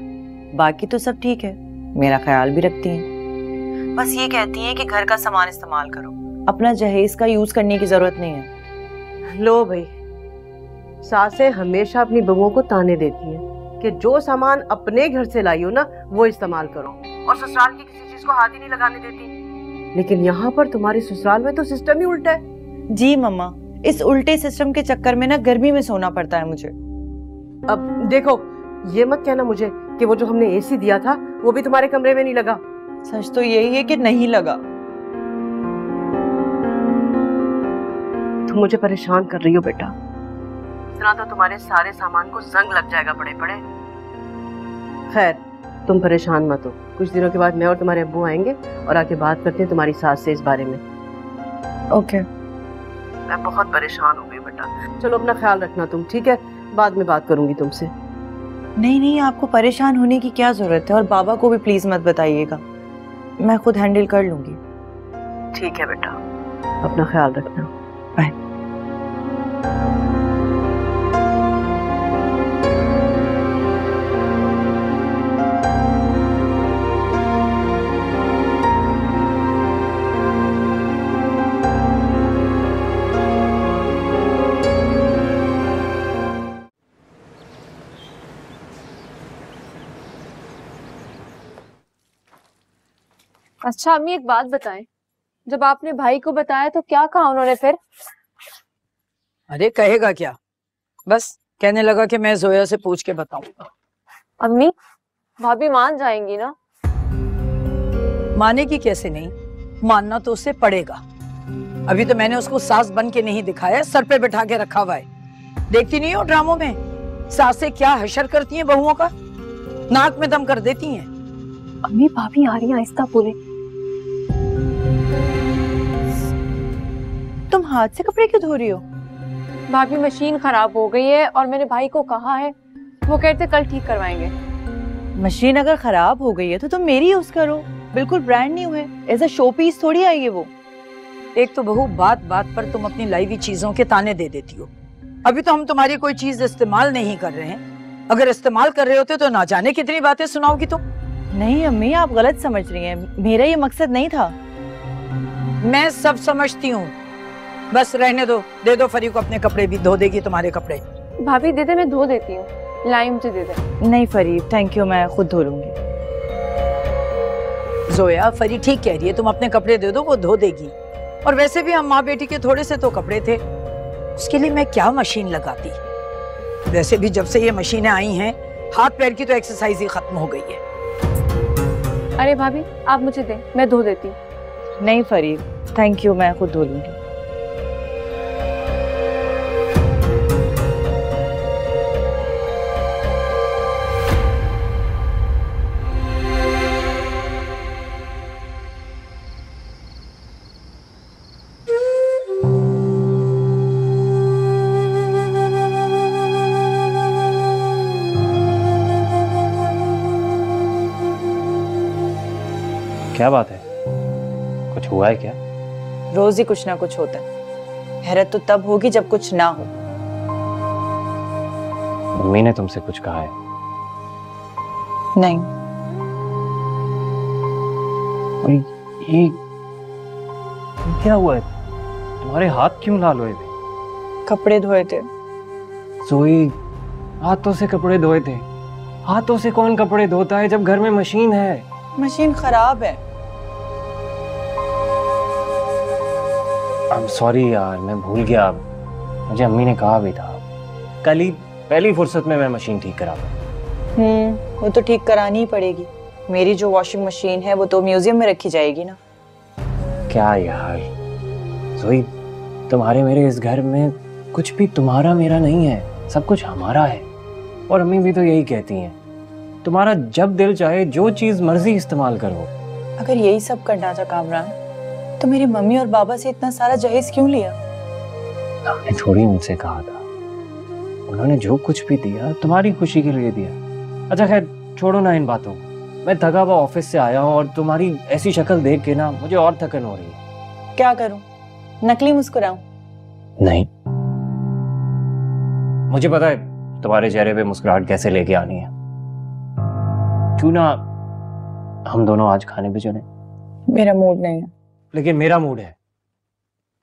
बाकी तो सब ठीक है, मेरा ख्याल भी रखती हैं। बस ये कहती हैं कि घर का सामान इस्तेमाल करो, अपना जहेज का यूज करने की जरूरत नहीं है। लो भाई, सासें हमेशा अपनी बहुओं को ताने देती हैं कि जो सामान अपने घर से लाई हो ना वो इस्तेमाल करो, और ससुराल की किसी चीज को हाथ ही नहीं लगाने देती। लेकिन यहाँ पर तुम्हारे ससुराल में तो सिस्टम ही उल्टा है। जी मम्मा, इस उल्टे सिस्टम के चक्कर में ना गर्मी में सोना पड़ता है मुझे। अब देखो, ये मत कहना मुझे कि वो जो हमने एसी दिया था वो भी तुम्हारे कमरे में नहीं लगा। सच तो यही है कि नहीं लगा। तुम मुझे परेशान कर रही हो बेटा। इतना तो तुम्हारे सारे सामान को जंग लग जाएगा बड़े बड़े। खैर तुम परेशान मत हो, कुछ दिनों के बाद मैं और तुम्हारे अब्बू आएंगे और आके बात करते हैं तुम्हारी सास से इस बारे में। ओके। मैं बहुत परेशान हो गई बेटा। चलो अपना ख्याल रखना तुम, ठीक है? बाद में बात करूंगी तुमसे। नहीं नहीं, आपको परेशान होने की क्या जरूरत है, और बाबा को भी प्लीज मत बताइएगा, मैं खुद हैंडल कर लूंगी। ठीक है बेटा, अपना ख्याल रखना। बाय। अच्छा अम्मी, एक बात बताएं, जब आपने भाई को बताया तो क्या कहा उन्होंने फिर? अरे कहेगा क्या, बस कहने लगा कि मैं जोया से पूछ के बताऊंगा। अम्मी, भाभी मान जाएंगी ना? माने की कैसे नहीं, मानना तो उससे पड़ेगा। अभी तो मैंने उसको सास बन के नहीं दिखाया, सर पे बिठा के रखा हुआ है। देखती नहीं हो ड्रामों में सासें क्या हशर करती हैं बहुओं का, नाक में दम कर देती हैं। अम्मी भाभी आ रही है, आहिस्ता बोले। तुम हाथ से कपड़े क्यों धो रही हो? भाभी मशीन खराब हो गई है और मैंने भाई को कहा है, वो कहते कल ठीक करवाएंगे। मशीन अगर खराब हो गई है तो तुम मेरी यूज करो, बिल्कुल ब्रांड न्यू है, एज अ शो पीस थोड़ी आएगी वो। एक तो बहू बात बात पर तुम अपनी लाई हुई चीजों के ताने दे देती हो। अभी तो हम तुम्हारी कोई चीज इस्तेमाल नहीं कर रहे हैं, अगर इस्तेमाल कर रहे होते तो ना जाने कितनी बातें सुनाओगी तुम। नहीं अम्मी, आप गलत समझ रही हैं, मेरा ये मकसद नहीं था। मैं सब समझती हूँ, बस रहने दो। दे दो फरी को अपने कपड़े भी, धो देगी तुम्हारे कपड़े। भाभी दे दे, मैं धो देती हूँ, लाई मुझे दे दे। नहीं फरीद थैंक यू, मैं खुद धो लूंगी। जोया, फरी ठीक कह रही है, तुम अपने कपड़े दे दो, वो धो देगी। और वैसे भी हम माँ बेटी के थोड़े से तो कपड़े थे, उसके लिए मैं क्या मशीन लगाती। वैसे भी जब से ये मशीनें आई हैं, हाथ पैर की तो एक्सरसाइज ही खत्म हो गई है। अरे भाभी आप मुझे दें, मैं धो देती हूँ। नहीं फरीद थैंक यू, मैं खुद धो लूंगी। क्या बात है, कुछ हुआ है क्या? रोज ही कुछ ना कुछ होता है, हैरत तो तब होगी जब कुछ ना हो। मम्मी ने तुमसे कुछ कहा है? नहीं। ये क्या हुआ है? तुम्हारे हाथ क्यों लाल हुए थे? कपड़े धोए थे। जोई, हाथों से कपड़े धोए थे? हाथों से कौन कपड़े धोता है जब घर में मशीन है? मशीन खराब है। I'm sorry यार, मैं भूल गया। मुझे अम्मी ने कहा भी था। कल ही पहली फुर्सत में मैं मशीन ठीक करा। वो तो ठीक करानी ही पड़ेगी। मेरी जो वॉशिंग मशीन है वो तो म्यूजियम में रखी जाएगी ना। क्या यार जोई, तुम्हारे मेरे इस घर में कुछ भी तुम्हारा मेरा नहीं है, सब कुछ हमारा है। और अम्मी भी तो यही कहती हैं, तुम्हारा जब दिल चाहे जो चीज मर्जी इस्तेमाल करो। अगर यही सब करना था कामरान, तो मेरी मम्मी और बाबा से इतना सारा जहेज क्यों लिया? हमने थोड़ी उनसे कहा था, उन्होंने जो कुछ भी दिया तुम्हारी खुशी के लिए दिया। अच्छा खैर छोड़ो ना इन बातों। मैं थका हुआ ऑफिस से आया हूँ और तुम्हारी ऐसी शक्ल देख के ना मुझे और थकन हो रही है। क्या करूं? नकली मुस्कुराऊं? नहीं, मुझे पता है तुम्हारे चेहरे पे मुस्कुराहट कैसे लेके आनी है। क्यों ना हम दोनों आज खाने पे चले? मेरा मूड नहीं है। लेकिन मेरा मूड है।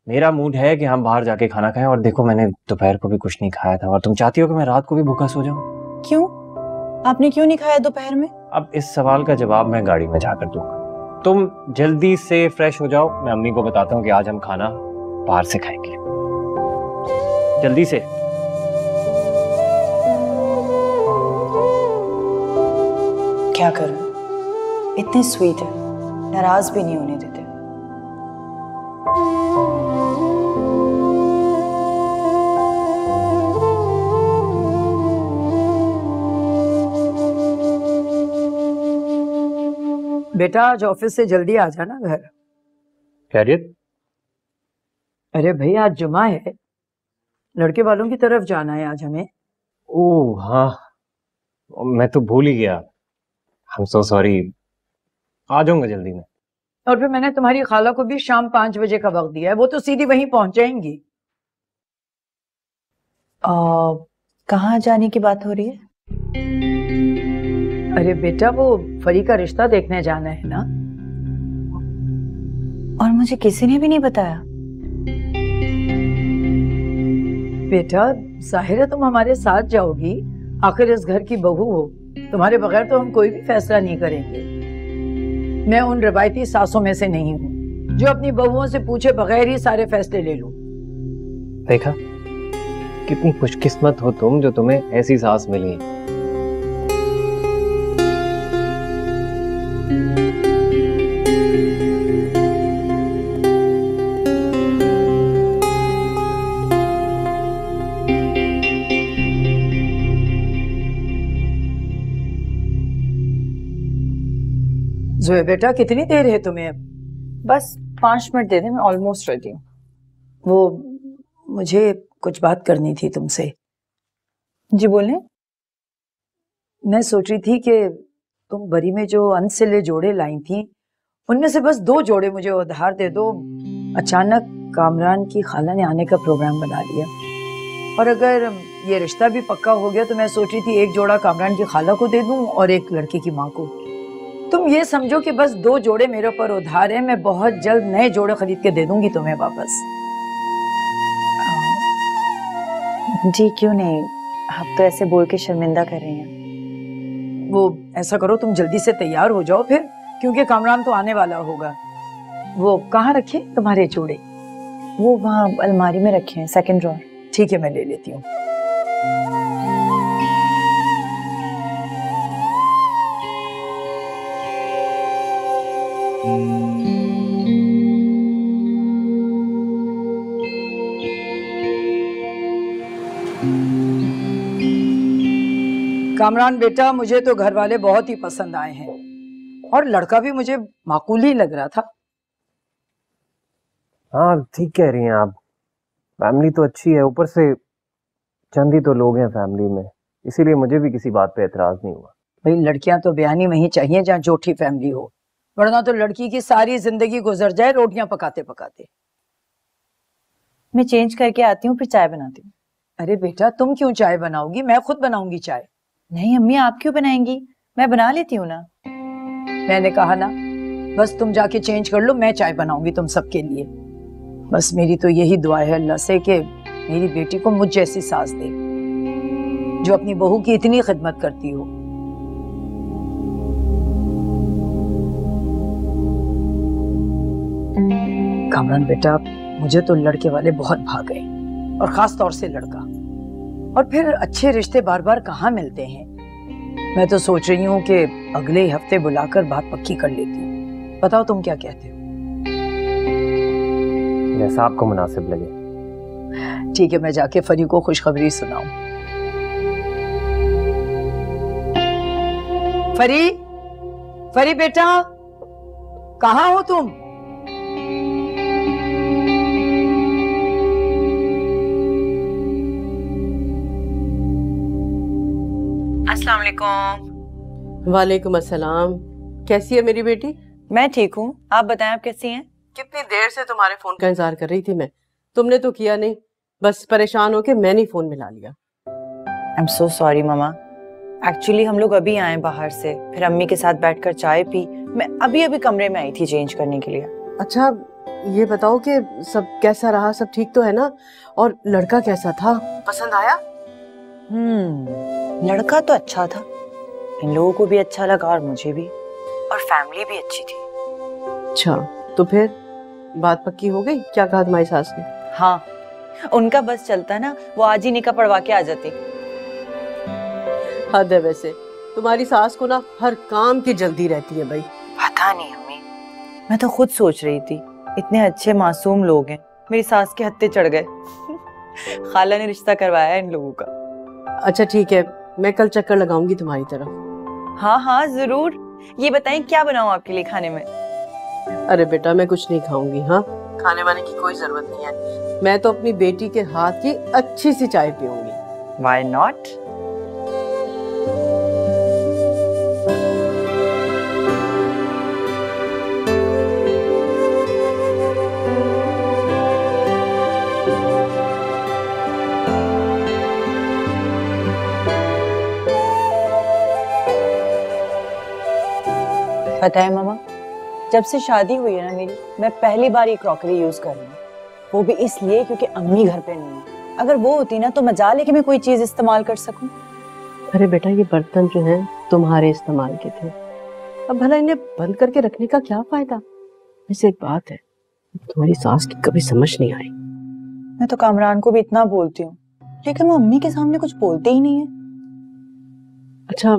मेरा मूड है कि हम बाहर जाके खाना खाएं। और देखो मैंने दोपहर को भी कुछ नहीं खाया था और तुम चाहती हो कि मैं रात को भी भूखा सो जाऊं। क्यों? आपने क्यों नहीं खाया दोपहर में? अब इस सवाल का जवाब मैं गाड़ी में जाकर दूंगा। तुम जल्दी से फ्रेश हो जाओ, मैं अम्मी को बताता हूँ कि आज हम खाना बाहर से खाएंगे। जल्दी से। क्या करूं? इतने स्वीट है, नाराज भी नहीं होने देते। बेटा आज ऑफिस से जल्दी आ जाना घर। खैरियत? अरे भाई आज जुमा है, लड़के वालों की तरफ जाना है आज हमें। ओह हाँ, मैं तो भूल ही गया। I am so sorry. आ जाऊंगा जल्दी में। और फिर मैंने तुम्हारी खाला को भी शाम 5 बजे का वक्त दिया है, वो तो सीधी वहीं पहुंच जाएंगी। कहाँ जाने की बात हो रही है? अरे बेटा वो फरी का रिश्ता देखने जाना है ना। और मुझे किसी ने भी नहीं बताया। बेटा जाहिर है तुम हमारे साथ जाओगी, आखिर इस घर की बहू हो। तुम्हारे बगैर तो हम कोई भी फैसला नहीं करेंगे। मैं उन रवायती सासों में से नहीं हूँ जो अपनी बहुओं से पूछे बगैर ही सारे फैसले ले लूं। देखा कितनी खुशकिस्मत हो तुम जो तुम्हें ऐसी सास मिली है। जोए बेटा कितनी देर है तुम्हें? बस 5 मिनट दे दे, मैं ऑलमोस्ट रेडी हूँ। वो मुझे कुछ बात करनी थी तुमसे। जी बोलें। मैं सोच रही थी कि तुम बरी में जो अनसिले जोड़े लाई थी उनमें से बस 2 जोड़े मुझे उधार दे दो। अचानक कामरान की खाला ने आने का प्रोग्राम बना लिया और अगर ये रिश्ता भी पक्का हो गया तो मैं सोच रही थी 1 जोड़ा कामरान की खाला को दे दूं और 1 लड़के की माँ को। तुम ये समझो कि बस 2 जोड़े मेरे ऊपर उधार है, मैं बहुत जल्द नए जोड़े खरीद के दे दूंगी तुम्हें वापस। जी क्यों नहीं, आप तो ऐसे बोल के शर्मिंदा कर रही हैं। वो ऐसा करो तुम जल्दी से तैयार हो जाओ फिर, क्योंकि कामरान तो आने वाला होगा। वो कहाँ रखे तुम्हारे जोड़े? वो वहाँ अलमारी में रखे हैं, 2nd ड्रॉर। ठीक है मैं ले लेती हूँ। कामरान बेटा मुझे तो घर वाले बहुत ही पसंद आए हैं और लड़का भी मुझे माकूल ही लग रहा था। हाँ ठीक कह रही हैं आप, फैमिली तो अच्छी है, ऊपर से चंद ही तो लोग हैं फैमिली में, इसीलिए मुझे भी किसी बात पे एतराज नहीं हुआ। भाई लड़कियां तो ब्यानी वहीं चाहिए जहाँ जोठी फैमिली हो, वरना तो लड़की की सारी जिंदगी गुजर जाए रोटियां पकाते पकाते। मैं चेंज करके आती हूँ फिर चाय बनाती हूँ। अरे बेटा तुम क्यों चाय बनाओगी, मैं खुद बनाऊंगी चाय। नहीं अम्मी आप क्यों बनाएंगी, मैं बना लेती हूँ ना। मैंने कहा ना बस तुम जाके चेंज कर लो, मैं चाय बनाऊंगी तुम सबके लिए। बस मेरी तो यही दुआ है अल्लाह से कि मेरी बेटी को मुझ जैसी सास दे जो अपनी बहू की इतनी खिदमत करती हो। कामरान बेटा, मुझे तो लड़के वाले बहुत भाग गए, और खास तौर से लड़का। और फिर अच्छे रिश्ते बार बार कहाँ मिलते हैं। मैं तो सोच रही हूँ कि अगले हफ्ते बुलाकर बात पक्की कर लेती हूँ। बताओ तुम क्या कहते हो? जैसा आपको मुनासिब लगे। ठीक है, मैं जाके फरी को खुशखबरी सुनाऊं। फरी, फरी बेटा, कहाँ हो तुम? अस्सलाम वालेकुम। वालेकुम अस्सलाम। कैसी है मेरी बेटी? मैं ठीक हूँ, आप बताएं आप कैसी हैं? कितनी देर से तुम्हारे फोन का इंतजार कर रही थी मैं, तुमने तो किया नहीं। बस परेशान होके मैंने ही फोन मिला लिया। I am so sorry mama. Actually हम लोग अभी आए बाहर से, फिर अम्मी के साथ बैठकर चाय पी। मैं अभी अभी कमरे में आई थी चेंज करने के लिए। अच्छा ये बताओ कि सब कैसा रहा, सब ठीक तो है ना? और लड़का कैसा था, पसंद आया? लड़का तो अच्छा था, इन लोगों को भी अच्छा लगा और मुझे भी, और फैमिली भी अच्छी थी। अच्छा तो फिर बात पक्की हो गई? क्या कहा तुम्हारी सास ने? हाँ, उनका बस चलता ना, वो आज ही निकाह पढ़वा के आ जाती। हद है वैसे, तुम्हारी सास को ना हर काम की जल्दी रहती है भाई। पता नहीं अम्मी, मैं तो खुद सोच रही थी इतने अच्छे मासूम लोग हैं, मेरी सास के हत्थे चढ़ गए। खाला ने रिश्ता करवाया है इन लोगों का। अच्छा ठीक है, मैं कल चक्कर लगाऊंगी तुम्हारी तरफ। हाँ हाँ जरूर। ये बताएं क्या बनाऊं आपके लिए खाने में? अरे बेटा मैं कुछ नहीं खाऊंगी। हाँ, खाने वाने की कोई जरूरत नहीं है। मैं तो अपनी बेटी के हाथ की अच्छी सी चाय पीऊंगी। Why not? पता है मामा, जब से शादी हुई है ना मेरी, मैं पहली बार ये क्रॉकरी यूज कर रही हूँ। वो भी इसलिए क्योंकि अम्मी घर पे नहीं है। अगर वो होती ना तो मजाल है कि मैं कोई चीज इस्तेमाल कर सकूं। अरे बेटा ये बर्तन जो हैं तुम्हारे इस्तेमाल के थे, अब भला इन्हें बंद करके रखने का क्या फायदा? वैसे एक बात है, तुम्हारी सास की कभी समझ नहीं आई। मैं तो कामरान को भी इतना बोलती हूँ, लेकिन वो अम्मी के सामने कुछ बोलते ही नहीं है। अच्छा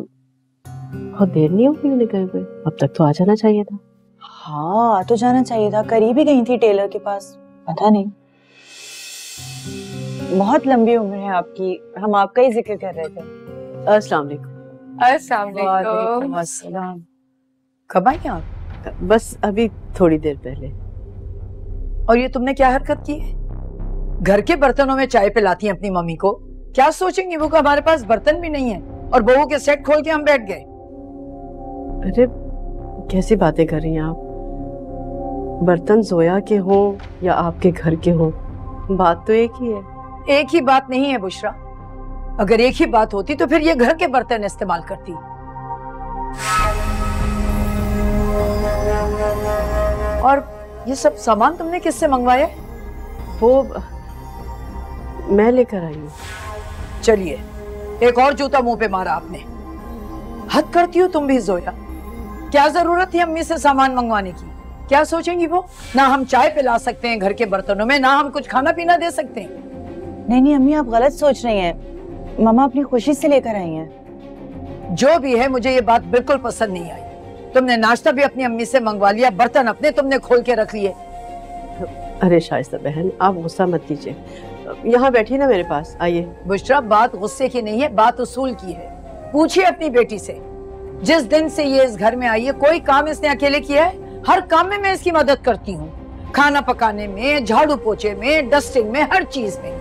बहुत देर नहीं होगी उन्हें गए हुए, अब तक तो आ जाना चाहिए था। हाँ, आ तो जाना चाहिए था, करीब ही गई थी टेलर के पास। पता नहीं, बहुत लंबी उम्र है आपकी, हम आपका ही जिक्र कर रहे थे। अस्सलाम वालेकुम। अस्सलाम वालेकुम। अस्सलाम। कब आई आप? बस अभी थोड़ी देर पहले। और ये तुमने क्या हरकत की है? घर के बर्तनों में चाय पिलाती हैं अपनी मम्मी को। क्या सोचेंगी वो कि हमारे पास बर्तन भी नहीं है, और बहू के सेट खोल के हम बैठ गए। अरे कैसी बातें कर रही हैं आप? बर्तन जोया के हो या आपके घर के हो, बात तो एक ही है। एक ही बात नहीं है बुशरा। अगर एक ही बात होती तो फिर ये घर के बर्तन इस्तेमाल करती। और ये सब सामान तुमने किससे मंगवाया? वो मैं लेकर आई हूँ। चलिए, एक और जूता मुंह पे मारा आपने। हद करती हो तुम भी जोया। क्या जरूरत थी अम्मी से सामान मंगवाने की? क्या सोचेंगी वो? ना हम चाय पिला सकते हैं घर के बर्तनों में, ना हम कुछ खाना पीना दे सकते हैं। नहीं नहीं अम्मी, आप गलत सोच रही हैं। मामा अपनी खुशी से लेकर आई हैं। जो भी है, मुझे ये बात बिल्कुल पसंद नहीं आई। तुमने नाश्ता भी अपनी अम्मी से मंगवा लिया, बर्तन अपने तुमने खोल के रख लिए। अरे शाइस्ता बहन, आप गुस्सा मत कीजिए, यहाँ बैठिए ना मेरे पास, आइए। बुशरा, बात गुस्से की नहीं है, बात उसूल की है। पूछिए अपनी बेटी से, जिस दिन से ये इस घर में आई है कोई काम इसने अकेले किया है? हर काम में मैं इसकी मदद करती हूँ, खाना पकाने में, झाड़ू पोछे में, डस्टिंग में, हर चीज में।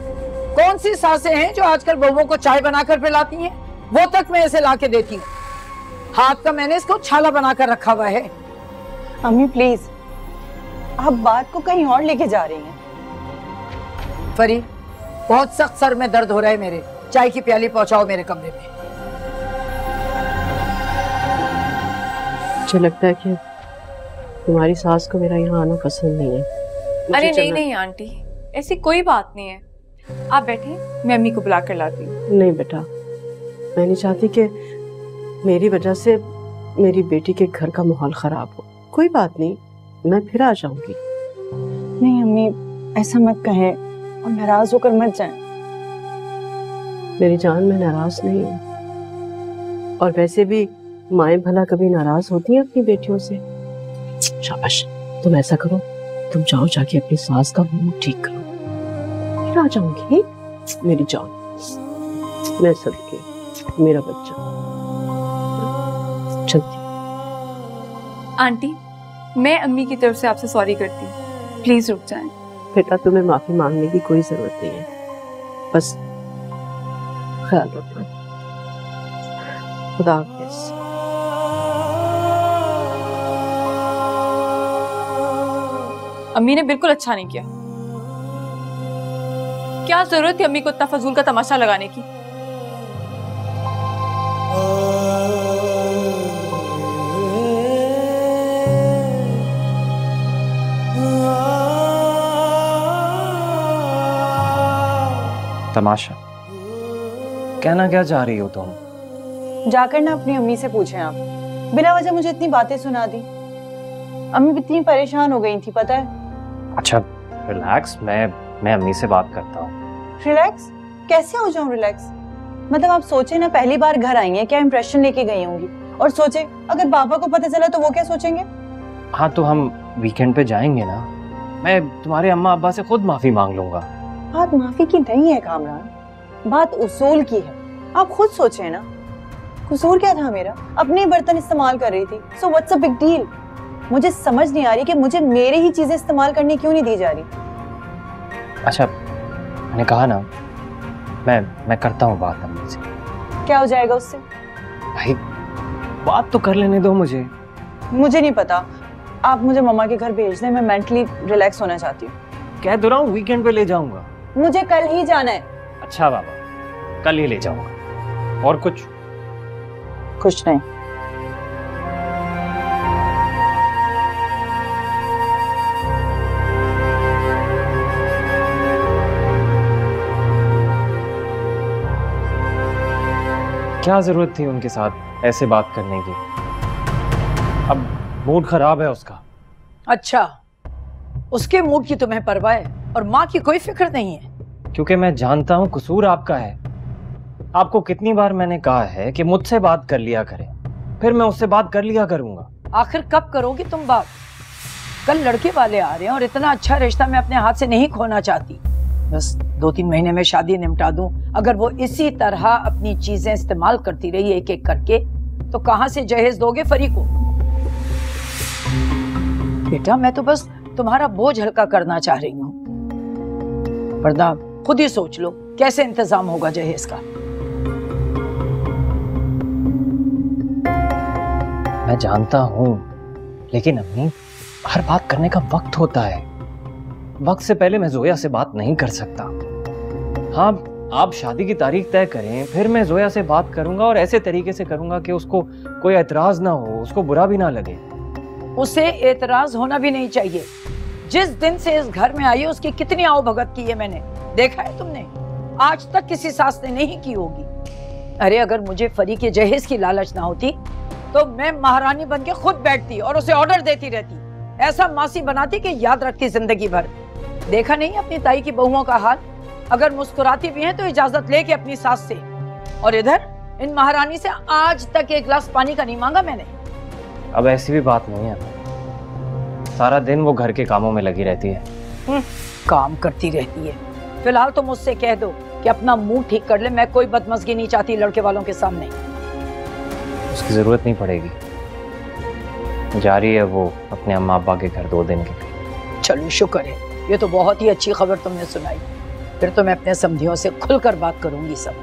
कौन सी सासें हैं जो आजकल बहुओं को चाय बनाकर पिलाती हैं? वो तक मैं इसे ला के देती हूँ। हाथ का मैंने इसको छाला बनाकर रखा हुआ है। अम्मी प्लीज, आप बात को कहीं और लेके जा रही हैं। फरी, बहुत सख्त सर में दर्द हो रहा है मेरे। चाय की प्याली पहुंचाओ मेरे कमरे में। मुझे लगता है कि तुम्हारी सास को मेरा यहाँ आना पसंद नहीं है। मुझे अरे नहीं चलना- नहीं आंटी, ऐसी कोई बात नहीं है। आप बैठे, मैं अम्मी को बुला कर लाती हूँ। नहीं बेटा, मैं नहीं चाहती कि मेरी वजह से मेरी बेटी के घर का माहौल खराब हो। कोई बात नहीं, मैं फिर आ जाऊंगी। नहीं अम्मी, ऐसा मत कहें और नाराज होकर मत जाएं। मेरी जान, मैं नाराज नहीं हूँ, और वैसे भी माएं भला कभी नाराज होती हैं अपनी बेटियों से। शाबाश, तुम ऐसा करो, तुम जाओ जाके अपनी सास का मूड ठीक करो, फिर आ जाऊंगी मेरी जान। मैं सदके मेरा बच्चा चलती। आंटी, मैं अम्मी की तरफ से आपसे सॉरी करती हूँ, प्लीज रुक जाएं। बेटा, तुम्हें माफी मांगने की कोई जरूरत नहीं है, बस ख्याल रखना। खुदा हाफिज। अम्मी ने बिल्कुल अच्छा नहीं किया। क्या जरूरत थी अम्मी को इतना फजूल का तमाशा लगाने की? तमाशा कहना क्या चाह रही हो तुम? जाकर ना अपनी अम्मी से पूछें आप, बिना वजह मुझे इतनी बातें सुना दी। अम्मी इतनी परेशान हो गई थी, पता है। अच्छा रिलैक्स, मैं अम्मी से बात करता हूँ। रिलैक्स? कैसे हो जाऊं रिलैक्स? मतलब आप सोचे ना, पहली बार घर आई हैं, क्या इंप्रेशन लेके गई होंगी, और सोचे अगर पापा को पता चला तो वो क्या सोचेंगे। हाँ तो हम वीकेंड पे जाएंगे ना, मैं तुम्हारे अम्मा अब्बा से खुद माफी मांग लूंगा। बात माफी की नहीं है कामरान, बात उसूल की है। आप खुद सोचे ना, कसूर क्या था मेरा? अपने बर्तन इस्तेमाल कर रही थी, so what's a big deal. मुझे समझ नहीं आ रही कि मुझे मेरे ही चीजें इस्तेमाल करने क्यों नहीं दी जा रही। अच्छा मैंने कहा ना, मैं करता हूँ बात अम्मी से। क्या हो जाएगा उससे? भाई बात तो कर लेने दो मुझे। मुझे नहीं पता, आप मुझे मम्मा के घर भेज दें, मैं मेंटली रिलैक्स होना चाहती हूँ। कह तो रहा हूँ वीकेंड पे ले जाऊंगा। मुझे कल ही जाना है। अच्छा बाबा, कल ही ले जाऊंगा। और कुछ? कुछ नहीं। क्या जरूरत थी उनके साथ ऐसे बात करने की? अब मूड खराब है उसका। अच्छा, उसके मूड की तुम्हें परवाह है और माँ की कोई फिक्र नहीं है? क्योंकि मैं जानता हूँ कसूर आपका है। आपको कितनी बार मैंने कहा है कि मुझसे बात कर लिया करें, फिर मैं उससे बात कर लिया करूंगा। आखिर कब करोगी तुम बात? कल लड़के वाले आ रहे हैं और इतना अच्छा रिश्ता मैं अपने हाथ से नहीं खोना चाहती। बस 2-3 महीने में शादी निपटा दूं। अगर वो इसी तरह अपनी चीजें इस्तेमाल करती रही एक एक करके, तो कहां से जहेज दोगे फरी को? बेटा, मैं तो बस तुम्हारा बोझ हल्का करना चाह रही हूँ, वरना खुद ही सोच लो कैसे इंतजाम होगा जहेज का। मैं जानता हूँ, लेकिन अम्मी हर बात करने का वक्त होता है। वक्त से पहले मैं जोया से बात नहीं कर सकता। हाँ, आप शादी की तारीख तय करें, फिर मैं जोया से बात करूंगा और ऐसे तरीके से करूंगा कि उसको कोई एतराज ना हो, उसको बुरा भी ना लगे। उसे एतराज होना भी नहीं चाहिए। जिस दिन से इस घर में आई है उसकी कितनी आओ भगत की है मैंने देखा है तुमने। आज तक किसी सास ने नहीं की होगी। अरे अगर मुझे फरी के जहेज की लालच ना होती तो मैं महारानी बन के खुद बैठती और उसे ऑर्डर देती रहती, ऐसा मासी बनाती कि याद रखती जिंदगी भर। देखा नहीं अपनी ताई की बहुओं का हाल? अगर मुस्कुराती भी हैं तो इजाजत लेके अपनी सास से, और इधर इन महारानी से आज तक एक गिलास पानी का नहीं मांगा मैंने। अब ऐसी भी बात नहीं है, सारा दिन वो घर के कामों में लगी रहती है। काम करती रहती है। फिलहाल तो मुझसे कह दो कि अपना मुंह ठीक कर ले, मैं कोई बदमज़गी नहीं चाहती लड़के वालों के सामने। उसकी जरूरत नहीं पड़ेगी, जा रही है वो अपने अम्मा अब्बा के घर 2 दिन के लिए। चलो शुक्र है, ये तो बहुत ही अच्छी खबर तुमने सुनाई। फिर तो मैं अपने समधियों से खुलकर बात करूंगी सब।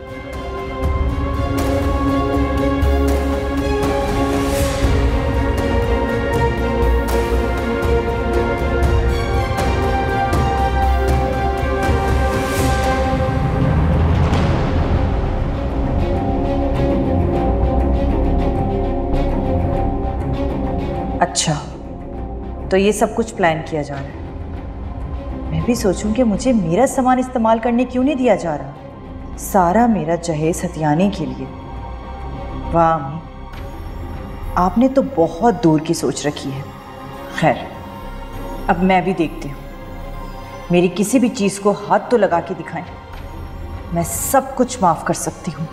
अच्छा, तो ये सब कुछ प्लान किया जा रहा है। मैं भी सोचूं कि मुझे मेरा सामान इस्तेमाल करने क्यों नहीं दिया जा रहा, सारा मेरा जहेज हथियाने के लिए। वाह अम्मी, आपने तो बहुत दूर की सोच रखी है। खैर, अब मैं भी देखती हूँ, मेरी किसी भी चीज़ को हाथ तो लगा के दिखाएं। मैं सब कुछ माफ़ कर सकती हूँ,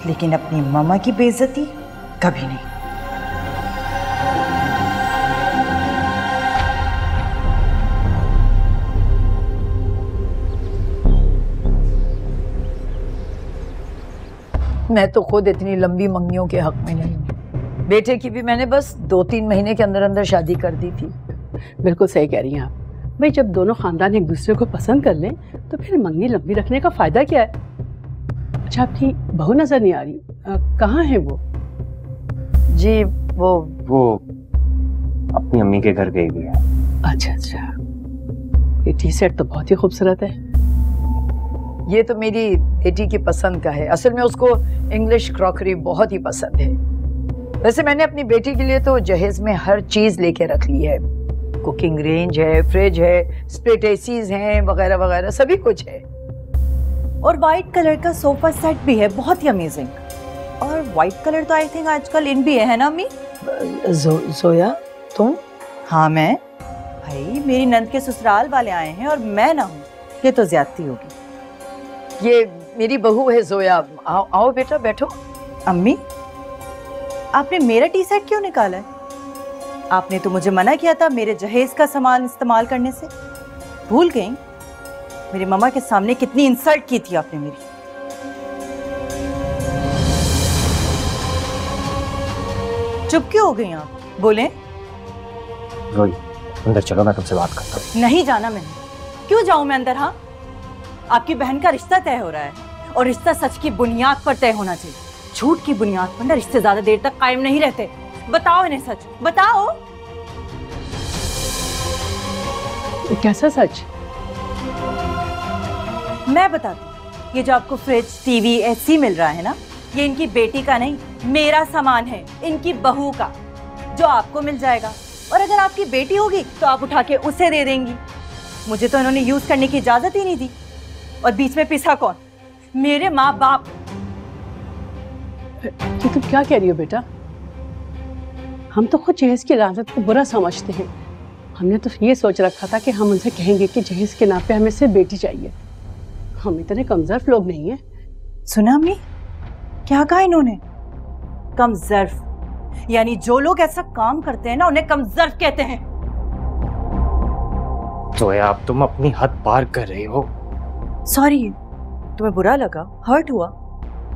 लेकिन अपनी मामा की बेइज्जती कभी नहीं। मैं तो खुद इतनी लंबी मंगनियों के हक में नहीं हूँ। बेटे की भी मैंने बस 2-3 महीने के अंदर अंदर शादी कर दी थी। बिल्कुल सही कह रही हैं आप। भाई जब दोनों खानदान एक दूसरे को पसंद कर लें तो फिर मंगनी लंबी रखने का फायदा क्या है। अच्छा, आपकी बहू नजर नहीं आ रही, कहाँ है वो? जी वो अपनी अम्मी के घर गई हुई है। अच्छा अच्छा, ये टी सेट तो बहुत ही खूबसूरत है। ये तो मेरी बेटी की पसंद का है। असल में उसको इंग्लिश क्रॉकरी बहुत ही पसंद है। वैसे मैंने अपनी बेटी के लिए तो जहेज में हर चीज लेके रख ली है। कुकिंग रेंज है, फ्रिज है, स्प्लिट एसीज हैं, वगैरह वगैरह सभी कुछ है। और वाइट कलर का सोफा सेट भी है, बहुत ही अमेजिंग। और वाइट कलर तो आई थिंक आजकल इन भी है ना अम्मी? जोया तुम? हाँ मैं। भाई मेरी नंद के ससुराल वाले आए हैं और मैं ना हूँ, ये तो ज्यादती होगी। ये मेरी बहू है जोया। आओ आओ बेटा बैठो। अम्मी, आपने मेरा टी सेट क्यों निकाला है? आपने तो मुझे मना किया था मेरे जहेज का सामान इस्तेमाल करने से। भूल गई? मेरी मम्मा के सामने कितनी इंसल्ट की थी आपने मेरी। चुप क्यों हो गई आप? बोलें। रोई, अंदर चलो, मैं तुमसे बात करता हूँ। नहीं जाना मैंने। क्यों जाऊं मैं अंदर? हाँ, आपकी बहन का रिश्ता तय हो रहा है और रिश्ता सच की बुनियाद पर तय होना चाहिए। झूठ की बुनियाद पर ना रिश्ते ज्यादा देर तक कायम नहीं रहते। बताओ इन्हें सच, बताओ। कैसा सच? मैं बताती हूँ। ये जो आपको फ्रिज, टीवी, एसी मिल रहा है ना, ये इनकी बेटी का नहीं, मेरा सामान है, इनकी बहू का, जो आपको मिल जाएगा। और अगर आपकी बेटी होगी तो आप उठा के उसे दे देंगी। मुझे तो इन्होंने यूज करने की इजाजत ही नहीं दी। और बीच में पिसा कौन? मेरे माँ बाप। तो तुम क्या कह रही हो बेटा? हम तो खुद जहेज की इजाजत को बुरा समझते हैं। हमने तो ये सोच रखा था कि हम उनसे कहेंगे कि जहेज के नाम पे हमें सिर्फ बेटी चाहिए। हम इतने कमजोर लोग नहीं हैं। सुना अम्मी, क्या कहा इन्होंने? कमजोर यानी जो लोग ऐसा काम करते हैं ना, उन्हें कमजोर कहते हैं। जोया, अब तुम अपनी हद पार कर रही हो। सॉरी, तुम्हें बुरा लगा, हर्ट हुआ,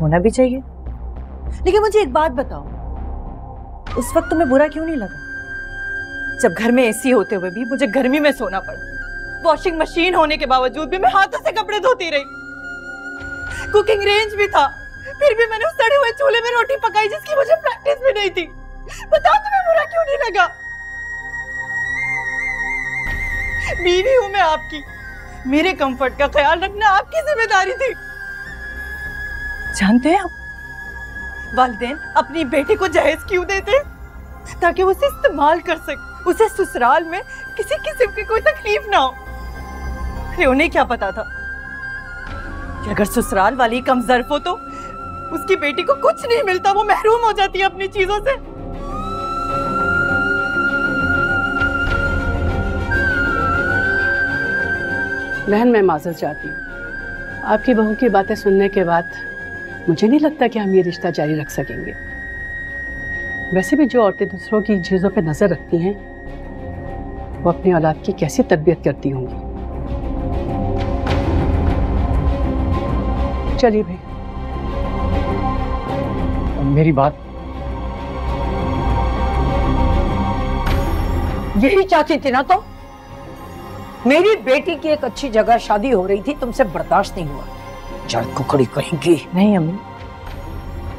होना भी चाहिए। लेकिन मुझे एक बात बताओ, उस वक्त तुम्हें बुरा क्यों नहीं लगा जब घर में एसी होते हुए भी मुझे गर्मी में सोना पड़ा? वॉशिंग मशीन होने के बावजूद भी मैं हाथों से कपड़े धोती रही। कुकिंग रेंज भी था, फिर भी मैंने उस सड़े हुए चूल्हे में रोटी पकाई जिसकी मुझे प्रैक्टिस भी नहीं थी। बताओ तुम्हें बुरा क्यों नहीं लगा? बीवी हूं मैं आपकी, मेरे कंफर्ट का ख्याल रखना आपकी जिम्मेदारी थी। जानते हैं आप, वालिदैन अपनी बेटी को जहेज क्यों देते? ताकि वो उसे इस्तेमाल कर सके, उसे ससुराल में किसी किस्म की कोई तकलीफ ना हो। अरे उन्हें क्या पता था कि अगर ससुराल वाली कमजोर हो तो उसकी बेटी को कुछ नहीं मिलता, वो महरूम हो जाती है अपनी चीजों से। बहन, मैं माजरत चाहती हूँ। आपकी बहू की बातें सुनने के बाद मुझे नहीं लगता कि हम ये रिश्ता जारी रख सकेंगे। वैसे भी जो औरतें दूसरों की चीज़ों पर नजर रखती हैं वो अपनी औलाद की कैसी तरबियत करती होंगी। चलिए भाई। मेरी बात। यही चाहती थी ना तुम? मेरी बेटी की एक अच्छी जगह शादी हो रही थी, तुमसे बर्दाश्त नहीं हुआ। जड़ कुकड़ी कहेंगी। नहीं अम्मी,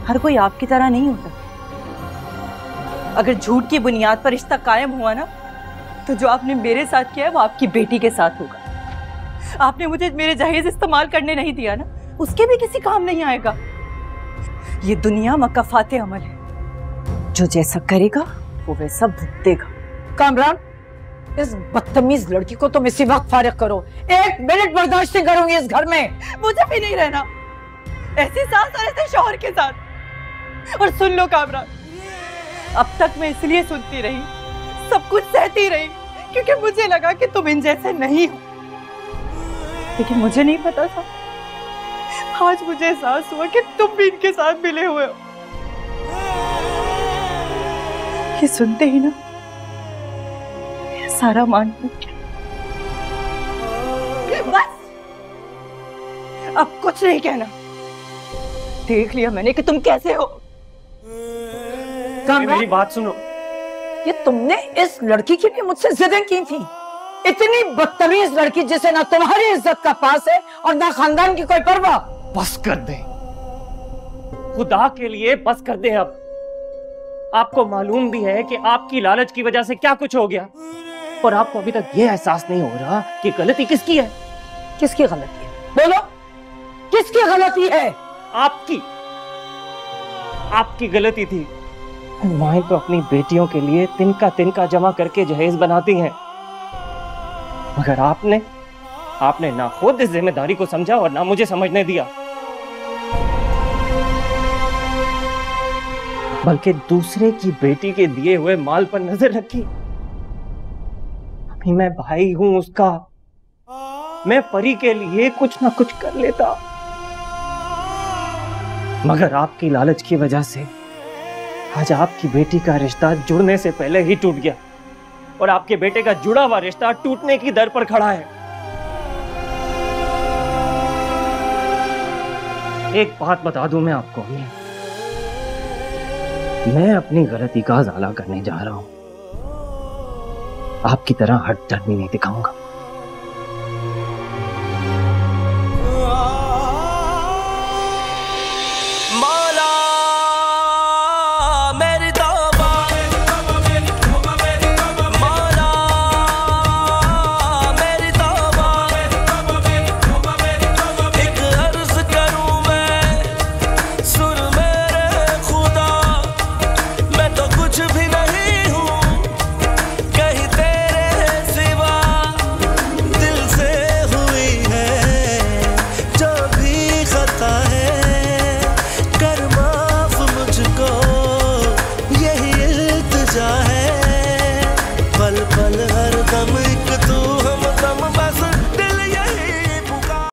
हर कोई आपकी तरह नहीं होता। अगर झूठ की बुनियाद पर रिश्ता कायम हुआ ना, तो जो आपने मेरे साथ किया है वो आपकी बेटी के साथ होगा। आपने मुझे मेरे जहेज इस्तेमाल करने नहीं दिया ना, उसके भी किसी काम नहीं आएगा। ये दुनिया मकफाते अमल है, जो जैसा करेगा वो वैसा भुगतेगा। कामरान, इस बदतमीज लड़की को तुम इसी वक्त फारिग करो। 1 मिनट बर्दाश्त नहीं करूंगी इस घर में। मुझे भी नहीं रहना ऐसी सास और ऐसे शौहर के साथ। और सुन लो कामरान, अब तक मैं इसलिए सुनती रही, सब कुछ सहती रही, क्योंकि मुझे लगा कि तुम इन जैसे नहीं हो। लेकिन मुझे नहीं पता था, आज मुझे एहसास हुआ कि तुम भी इनके साथ मिले हुए हो। ये सुनते ही ना सारा मान गया। बस अब कुछ नहीं कहना, देख लिया मैंने कि तुम कैसे हो। मेरी बात सुनो। ये तुमने इस लड़की के लिए मुझसे जिदें की थी, इतनी बदतमीज लड़की जिसे ना तुम्हारी इज्जत का पास है और ना खानदान की कोई परवाह। बस कर दे, खुदा के लिए बस कर दे। अब आपको मालूम भी है कि आपकी लालच की वजह से क्या कुछ हो गया, और आपको अभी तक यह एहसास नहीं हो रहा कि गलती किसकी है। किसकी गलती है? बोलो, किसकी गलती है? आपकी गलती थी। माएं तो अपनी बेटियों के लिए तिनका तिनका जमा करके जहेज बनाती हैं, मगर आपने ना खुद इस जिम्मेदारी को समझा और ना मुझे समझने दिया, बल्कि दूसरे की बेटी के दिए हुए माल पर नजर रखी। अभी मैं भाई हूं उसका, मैं परी के लिए कुछ ना कुछ कर लेता, मगर आपकी लालच की वजह से आज आपकी बेटी का रिश्ता जुड़ने से पहले ही टूट गया, और आपके बेटे का जुड़ा हुआ रिश्ता टूटने की दर पर खड़ा है। एक बात बता दूं मैं आपको, मैं अपनी गलती का इजाला करने जा रहा हूं, आपकी तरह हट डर भी नहीं दिखाऊंगा।